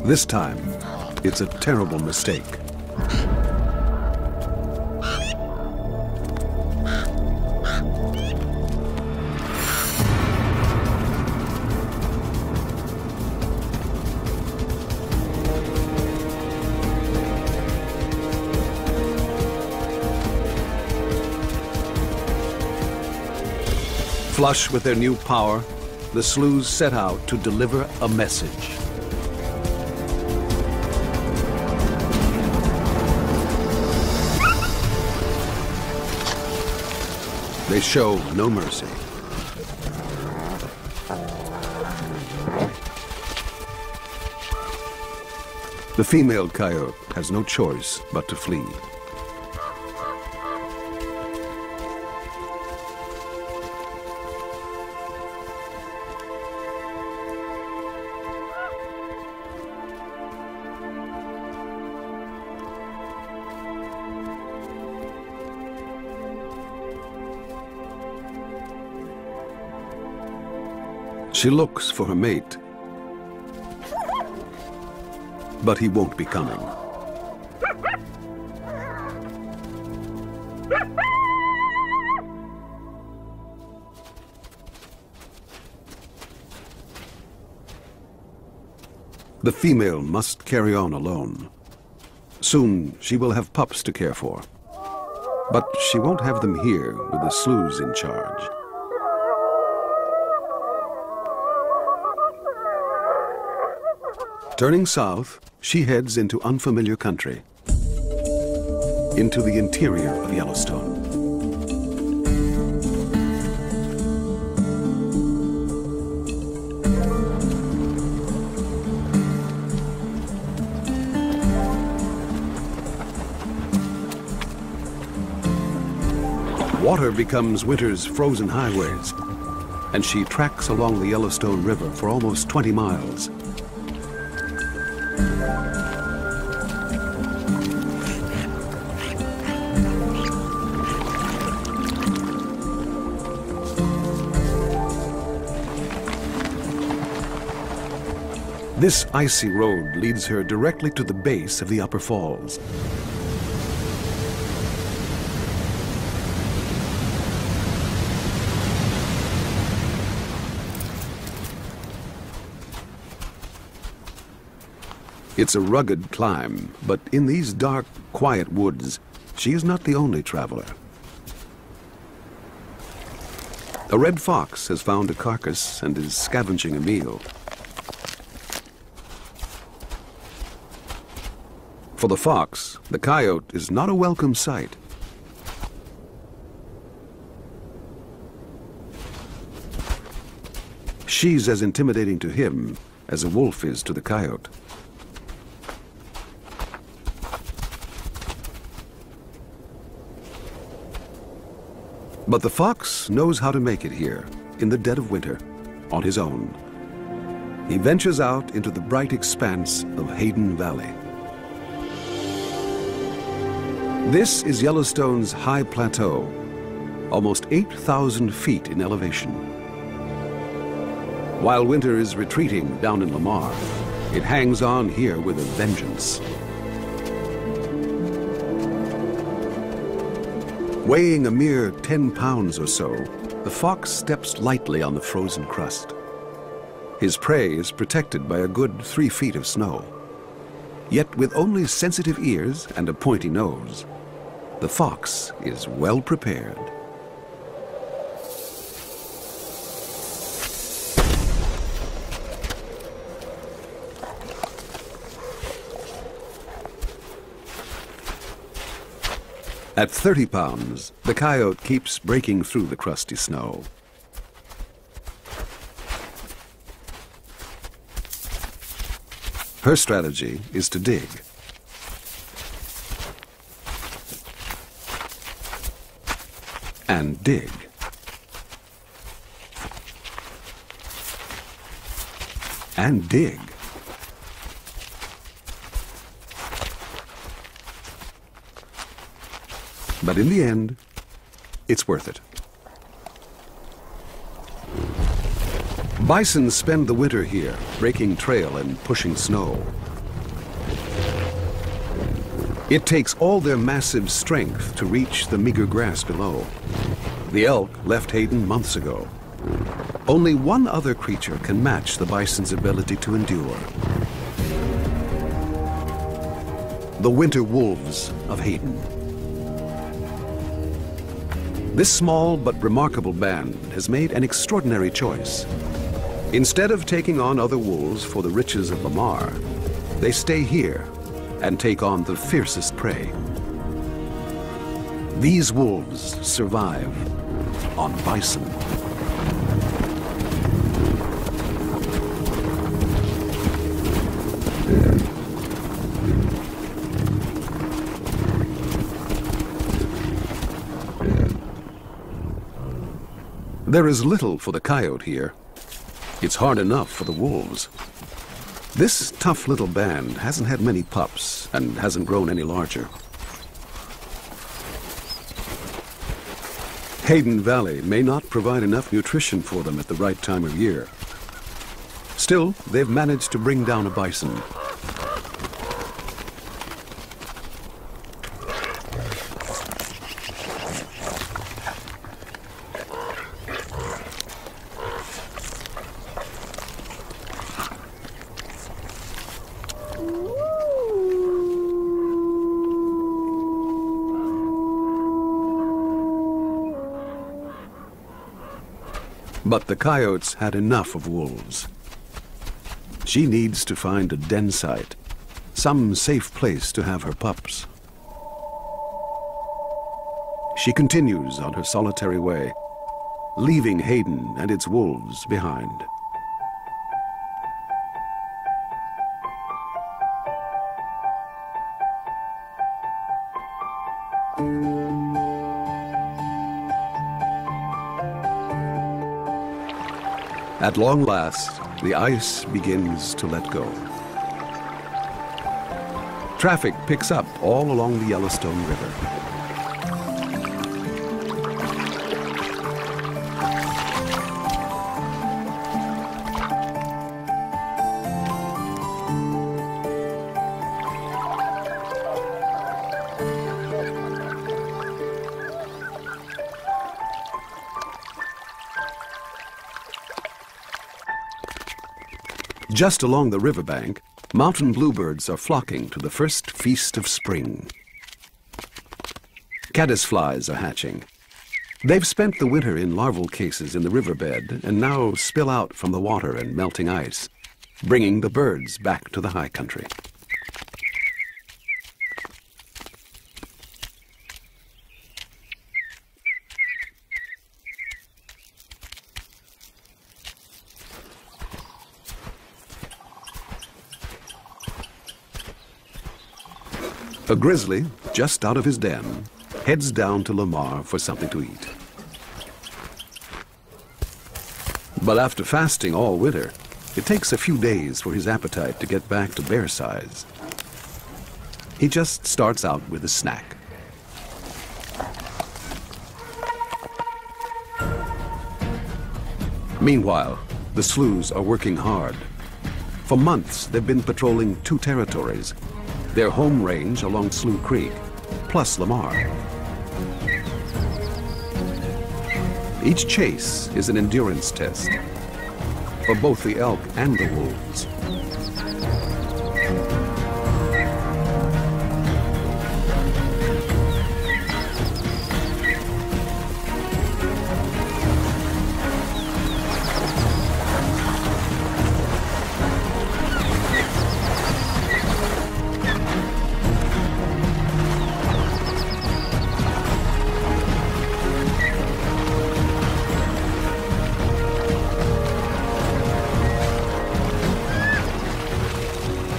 This time, it's a terrible mistake. Flush with their new power, the Sloughs set out to deliver a message. They show no mercy. The female coyote has no choice but to flee. She looks for her mate, but he won't be coming. The female must carry on alone. Soon she will have pups to care for. But she won't have them here with the slews in charge. Turning south, she heads into unfamiliar country, into the interior of Yellowstone. Water becomes winter's frozen highways, and she tracks along the Yellowstone River for almost 20 miles. This icy road leads her directly to the base of the upper falls. It's a rugged climb, but in these dark, quiet woods, she is not the only traveler. A red fox has found a carcass and is scavenging a meal. For the fox, the coyote is not a welcome sight. She's as intimidating to him as a wolf is to the coyote. But the fox knows how to make it here, in the dead of winter, on his own. He ventures out into the bright expanse of Hayden Valley. This is Yellowstone's high plateau, almost 8,000 feet in elevation. While winter is retreating down in Lamar, it hangs on here with a vengeance. Weighing a mere 10 pounds or so, the fox steps lightly on the frozen crust. His prey is protected by a good 3 feet of snow. Yet with only sensitive ears and a pointy nose, the fox is well prepared. At 30 pounds, the coyote keeps breaking through the crusty snow. Her strategy is to dig. And dig. And dig. But in the end, it's worth it. Bison spend the winter here, breaking trail and pushing snow. It takes all their massive strength to reach the meager grass below. The elk left Hayden months ago. Only one other creature can match the bison's ability to endure. The winter wolves of Hayden. This small but remarkable band has made an extraordinary choice. Instead of taking on other wolves for the riches of Lamar, they stay here and take on the fiercest prey. These wolves survive on bison. There is little for the coyote here. It's hard enough for the wolves. This tough little band hasn't had many pups and hasn't grown any larger. Hayden Valley may not provide enough nutrition for them at the right time of year, Still, they've managed to bring down a bison. But the coyotes had enough of wolves. She needs to find a den site, some safe place to have her pups. She continues on her solitary way, leaving Hayden and its wolves behind. At long last, the ice begins to let go. Traffic picks up all along the Yellowstone River. Just along the riverbank, mountain bluebirds are flocking to the first feast of spring. Caddisflies are hatching. They've spent the winter in larval cases in the riverbed and now spill out from the water and melting ice, bringing the birds back to the high country. A grizzly, just out of his den, heads down to Lamar for something to eat. But after fasting all winter, it takes a few days for his appetite to get back to bear size. He just starts out with a snack. Meanwhile, the Sloughs are working hard. For months, they've been patrolling 2 territories, their home range along Slough Creek, plus Lamar. Each chase is an endurance test for both the elk and the wolves.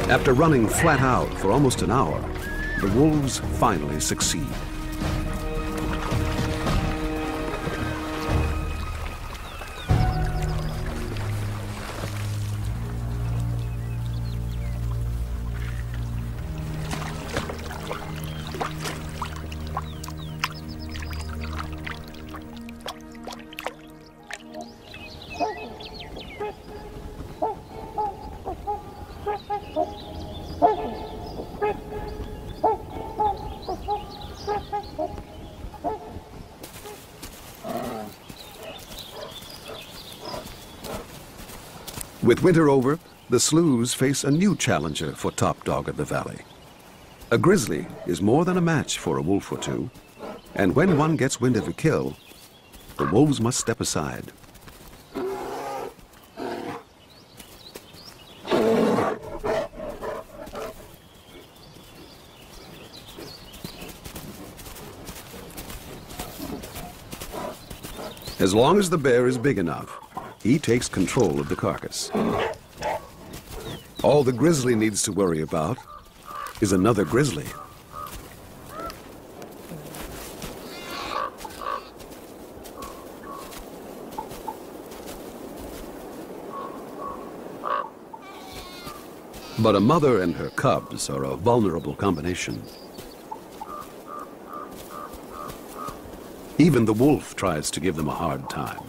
After running flat out for almost an hour, the wolves finally succeed. With winter over, the Sloughs face a new challenger for top dog of the valley. A grizzly is more than a match for a wolf or two, and when one gets wind of a kill, the wolves must step aside. As long as the bear is big enough, he takes control of the carcass. All the grizzly needs to worry about is another grizzly. But a mother and her cubs are a vulnerable combination. Even the wolf tries to give them a hard time.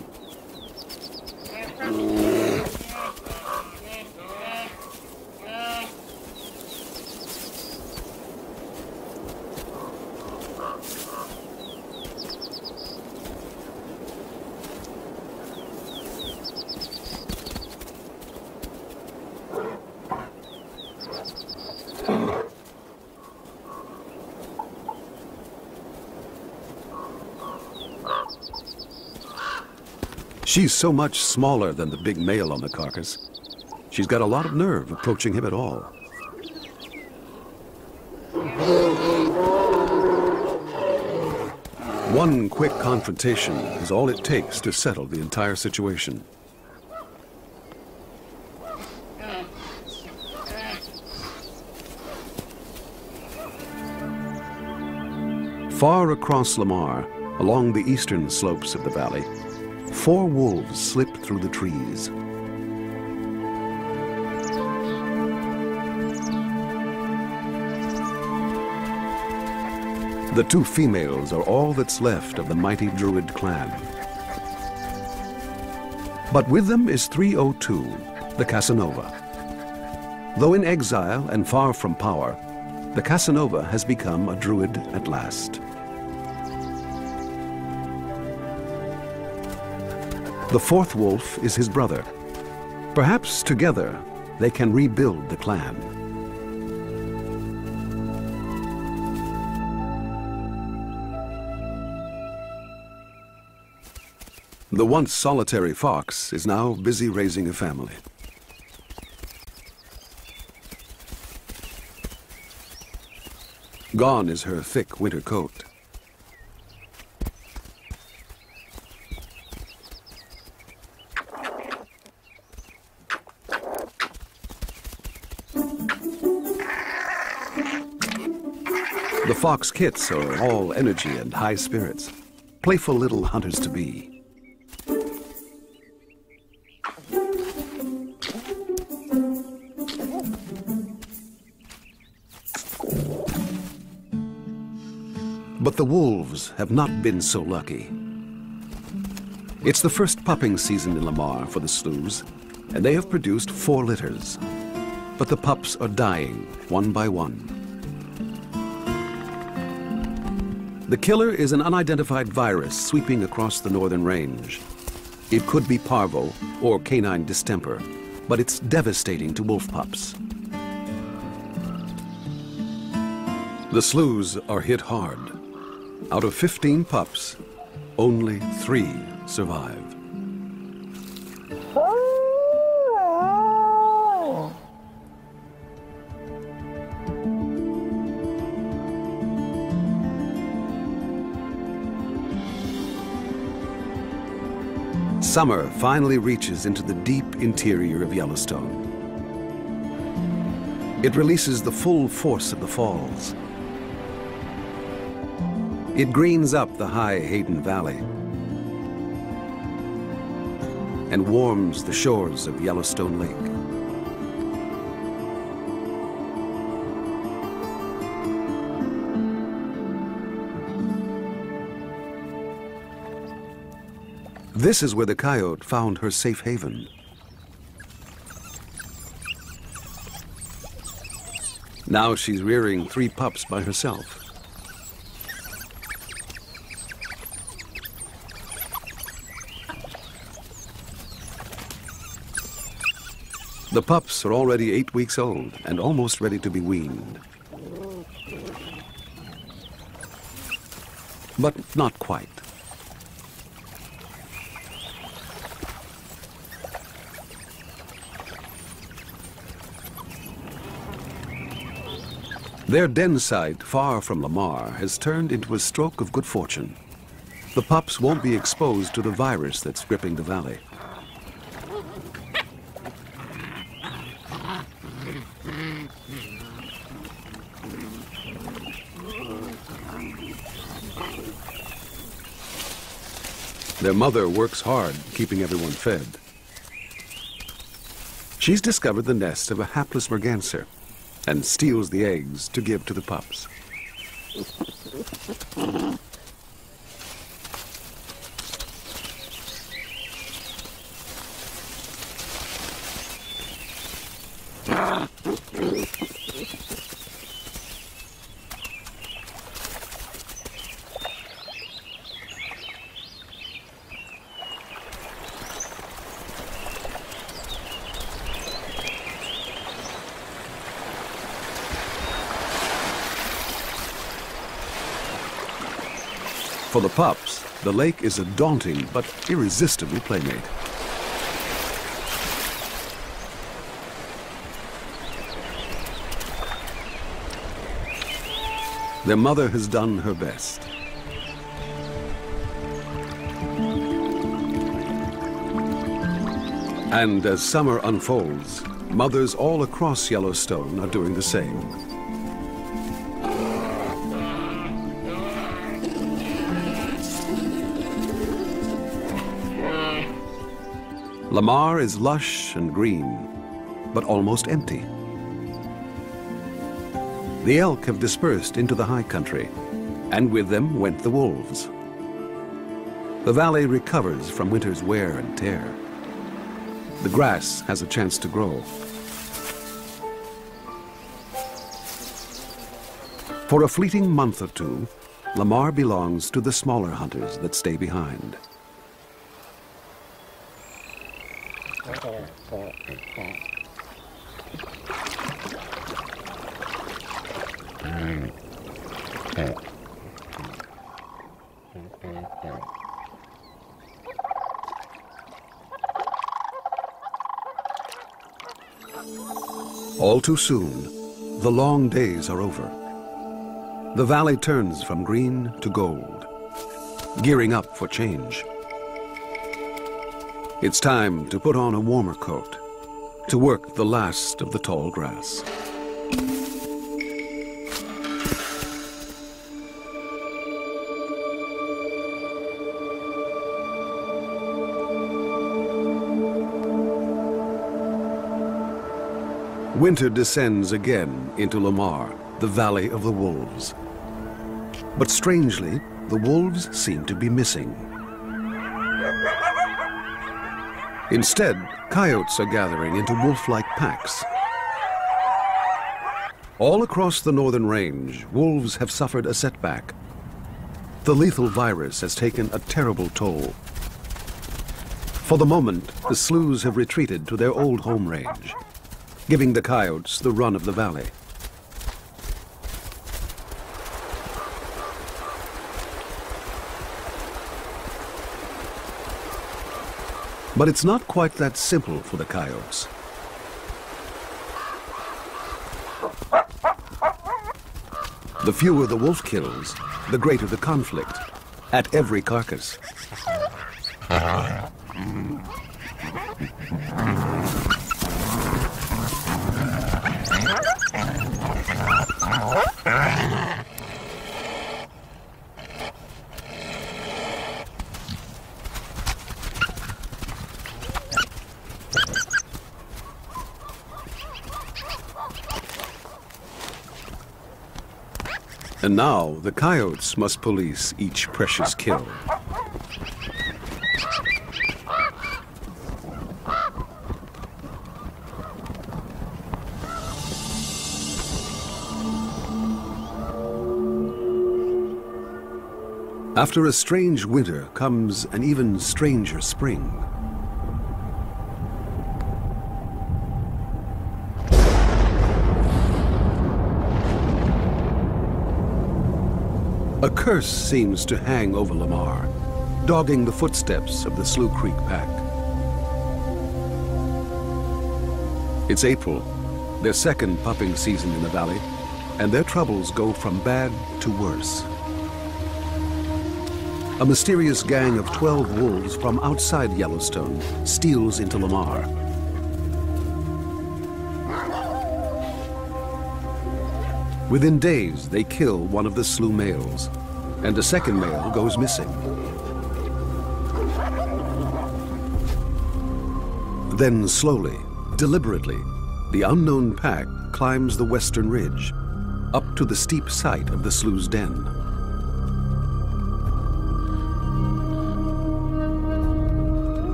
She's so much smaller than the big male on the carcass. She's got a lot of nerve approaching him at all. One quick confrontation is all it takes to settle the entire situation. Far across Lamar, along the eastern slopes of the valley, 4 wolves slipped through the trees. The 2 females are all that's left of the mighty Druid clan. But with them is 302, the Casanova. Though in exile and far from power, the Casanova has become a Druid at last. The 4th wolf is his brother. Perhaps together they can rebuild the clan. The once solitary fox is now busy raising a family. Gone is her thick winter coat. The fox kits are all energy and high spirits, playful little hunters to be. But the wolves have not been so lucky. It's the first pupping season in Lamar for the Sloos, and they have produced 4 litters. But the pups are dying, one by one. The killer is an unidentified virus sweeping across the northern range. It could be parvo or canine distemper, but it's devastating to wolf pups. The Sloos are hit hard. Out of 15 pups, only 3 survive. Summer finally reaches into the deep interior of Yellowstone. It releases the full force of the falls. It greens up the high Hayden Valley and warms the shores of Yellowstone Lake. This is where the coyote found her safe haven. Now she's rearing 3 pups by herself. The pups are already 8 weeks old and almost ready to be weaned. But not quite. Their den site, far from Lamar, has turned into a stroke of good fortune. The pups won't be exposed to the virus that's gripping the valley. Their mother works hard, keeping everyone fed. She's discovered the nest of a hapless merganser and steals the eggs to give to the pups. For the pups, the lake is a daunting but irresistible playmate. Their mother has done her best. And as summer unfolds, mothers all across Yellowstone are doing the same. Lamar is lush and green, but almost empty. The elk have dispersed into the high country, and with them went the wolves. The valley recovers from winter's wear and tear. The grass has a chance to grow. For a fleeting month or two, Lamar belongs to the smaller hunters that stay behind. All too soon, the long days are over. The valley turns from green to gold, gearing up for change. It's time to put on a warmer coat, to work the last of the tall grass. Winter descends again into Lamar, the Valley of the Wolves. But strangely, the wolves seem to be missing. Instead, coyotes are gathering into wolf-like packs. All across the northern range, wolves have suffered a setback. The lethal virus has taken a terrible toll. For the moment, the sloughs have retreated to their old home range, giving the coyotes the run of the valley. But it's not quite that simple for the coyotes. The fewer the wolf kills, the greater the conflict, at every carcass. And now the coyotes must police each precious kill. After a strange winter comes an even stranger spring. A curse seems to hang over Lamar, dogging the footsteps of the Slough Creek pack. It's April, their second pupping season in the valley, and their troubles go from bad to worse. A mysterious gang of 12 wolves from outside Yellowstone steals into Lamar. Within days, they kill one of the Slough males, and a second male goes missing. Then slowly, deliberately, the unknown pack climbs the western ridge, up to the steep site of the Slough's den.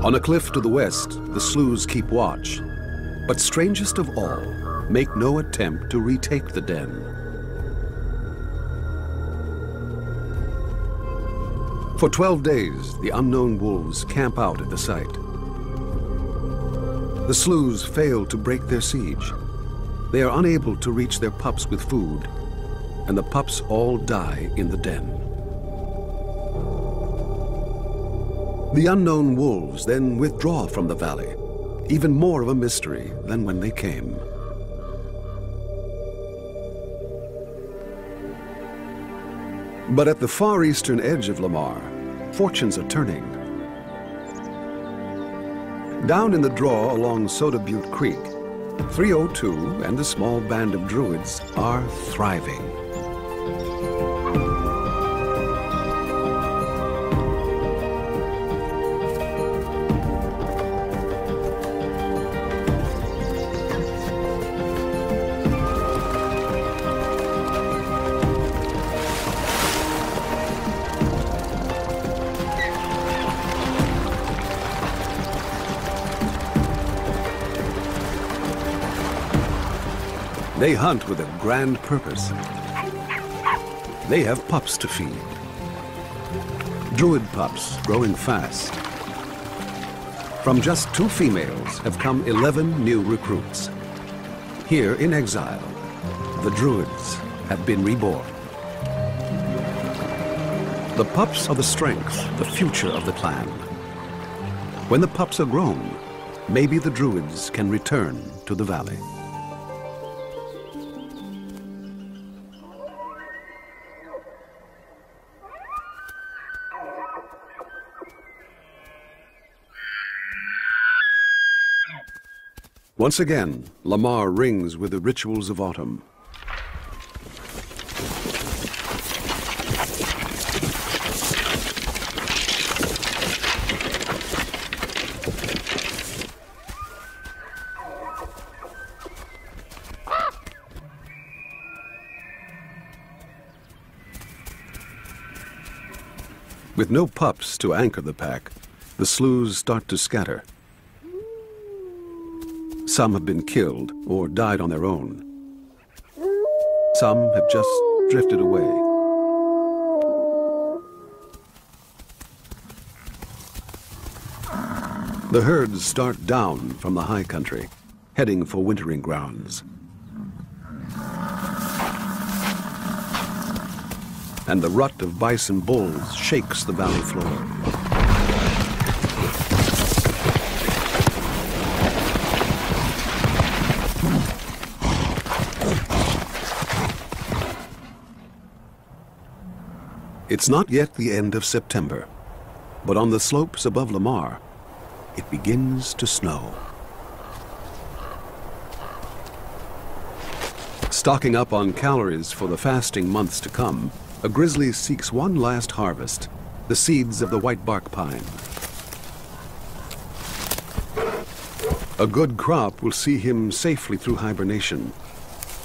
On a cliff to the west, the Sloughs keep watch, but strangest of all, make no attempt to retake the den. For 12 days, the unknown wolves camp out at the site. The Sloughs fail to break their siege. They are unable to reach their pups with food, and the pups all die in the den. The unknown wolves then withdraw from the valley, even more of a mystery than when they came. But at the far eastern edge of Lamar, fortunes are turning. Down in the draw along Soda Butte Creek, 302 and a small band of Druids are thriving. They hunt with a grand purpose. They have pups to feed. Druid pups growing fast. From just 2 females have come 11 new recruits. Here in exile, the Druids have been reborn. The pups are the strength, the future of the clan. When the pups are grown, maybe the Druids can return to the valley. Once again, Lamar rings with the rituals of autumn. With no pups to anchor the pack, the sloughs start to scatter. Some have been killed or died on their own. Some have just drifted away. The herds start down from the high country, heading for wintering grounds. And the rut of bison bulls shakes the valley floor. It's not yet the end of September, but on the slopes above Lamar, it begins to snow. Stocking up on calories for the fasting months to come, a grizzly seeks one last harvest, the seeds of the whitebark pine. A good crop will see him safely through hibernation.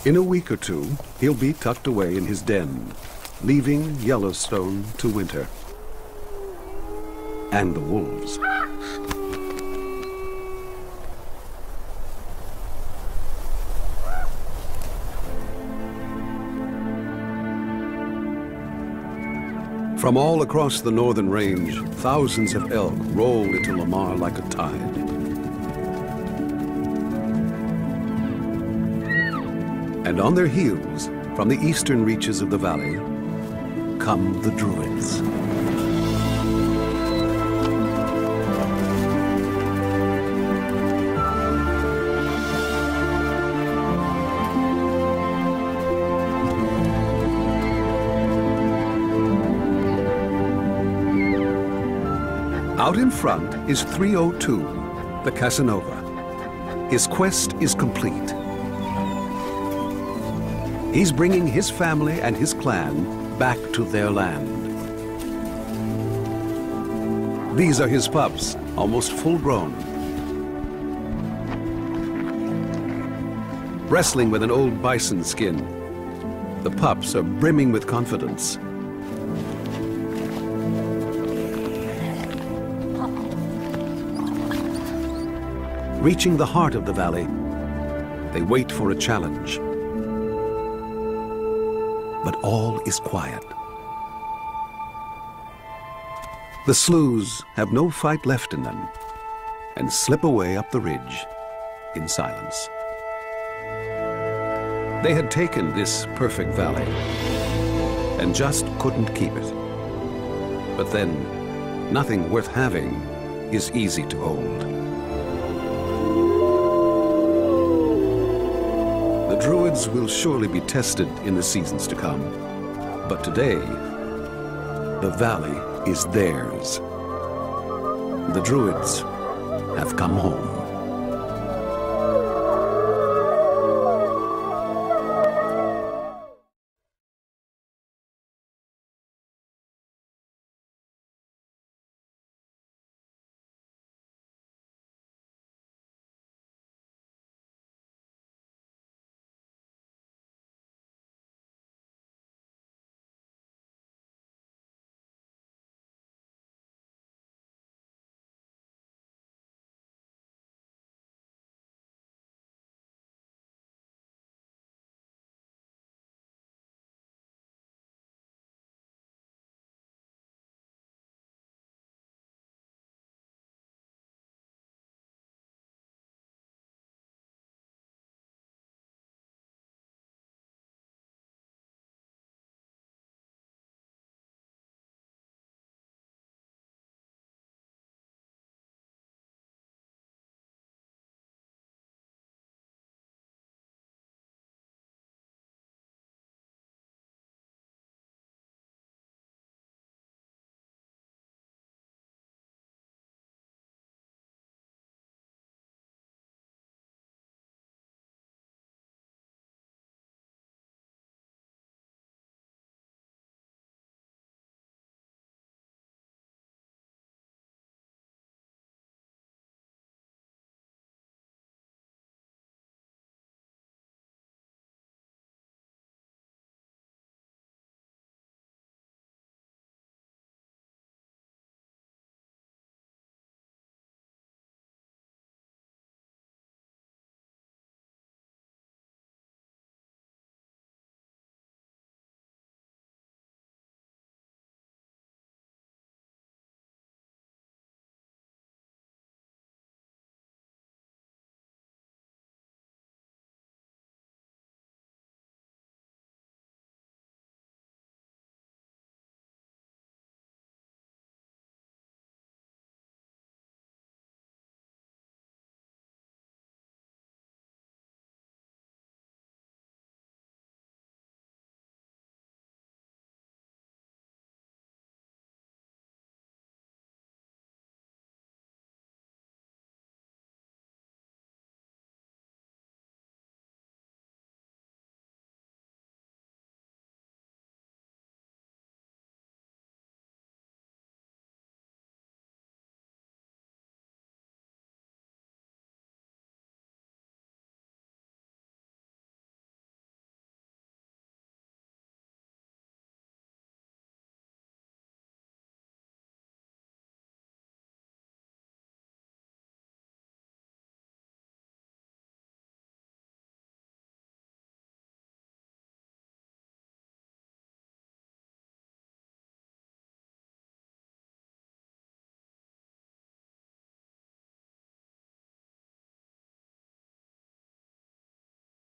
In a week or 2, he'll be tucked away in his den, leaving Yellowstone to winter. And the wolves. From all across the northern range, thousands of elk roll into Lamar like a tide. And on their heels, from the eastern reaches of the valley, come the Druids. Out in front is 302, the Casanova. His quest is complete. He's bringing his family and his clan back to their land. These are his pups, almost full-grown. Wrestling with an old bison skin, the pups are brimming with confidence. Reaching the heart of the valley, they wait for a challenge. But all is quiet. The sloughs have no fight left in them and slip away up the ridge in silence. They had taken this perfect valley, and just couldn't keep it. But then, nothing worth having is easy to hold. The Druids will surely be tested in the seasons to come. But today, the valley is theirs. The Druids have come home.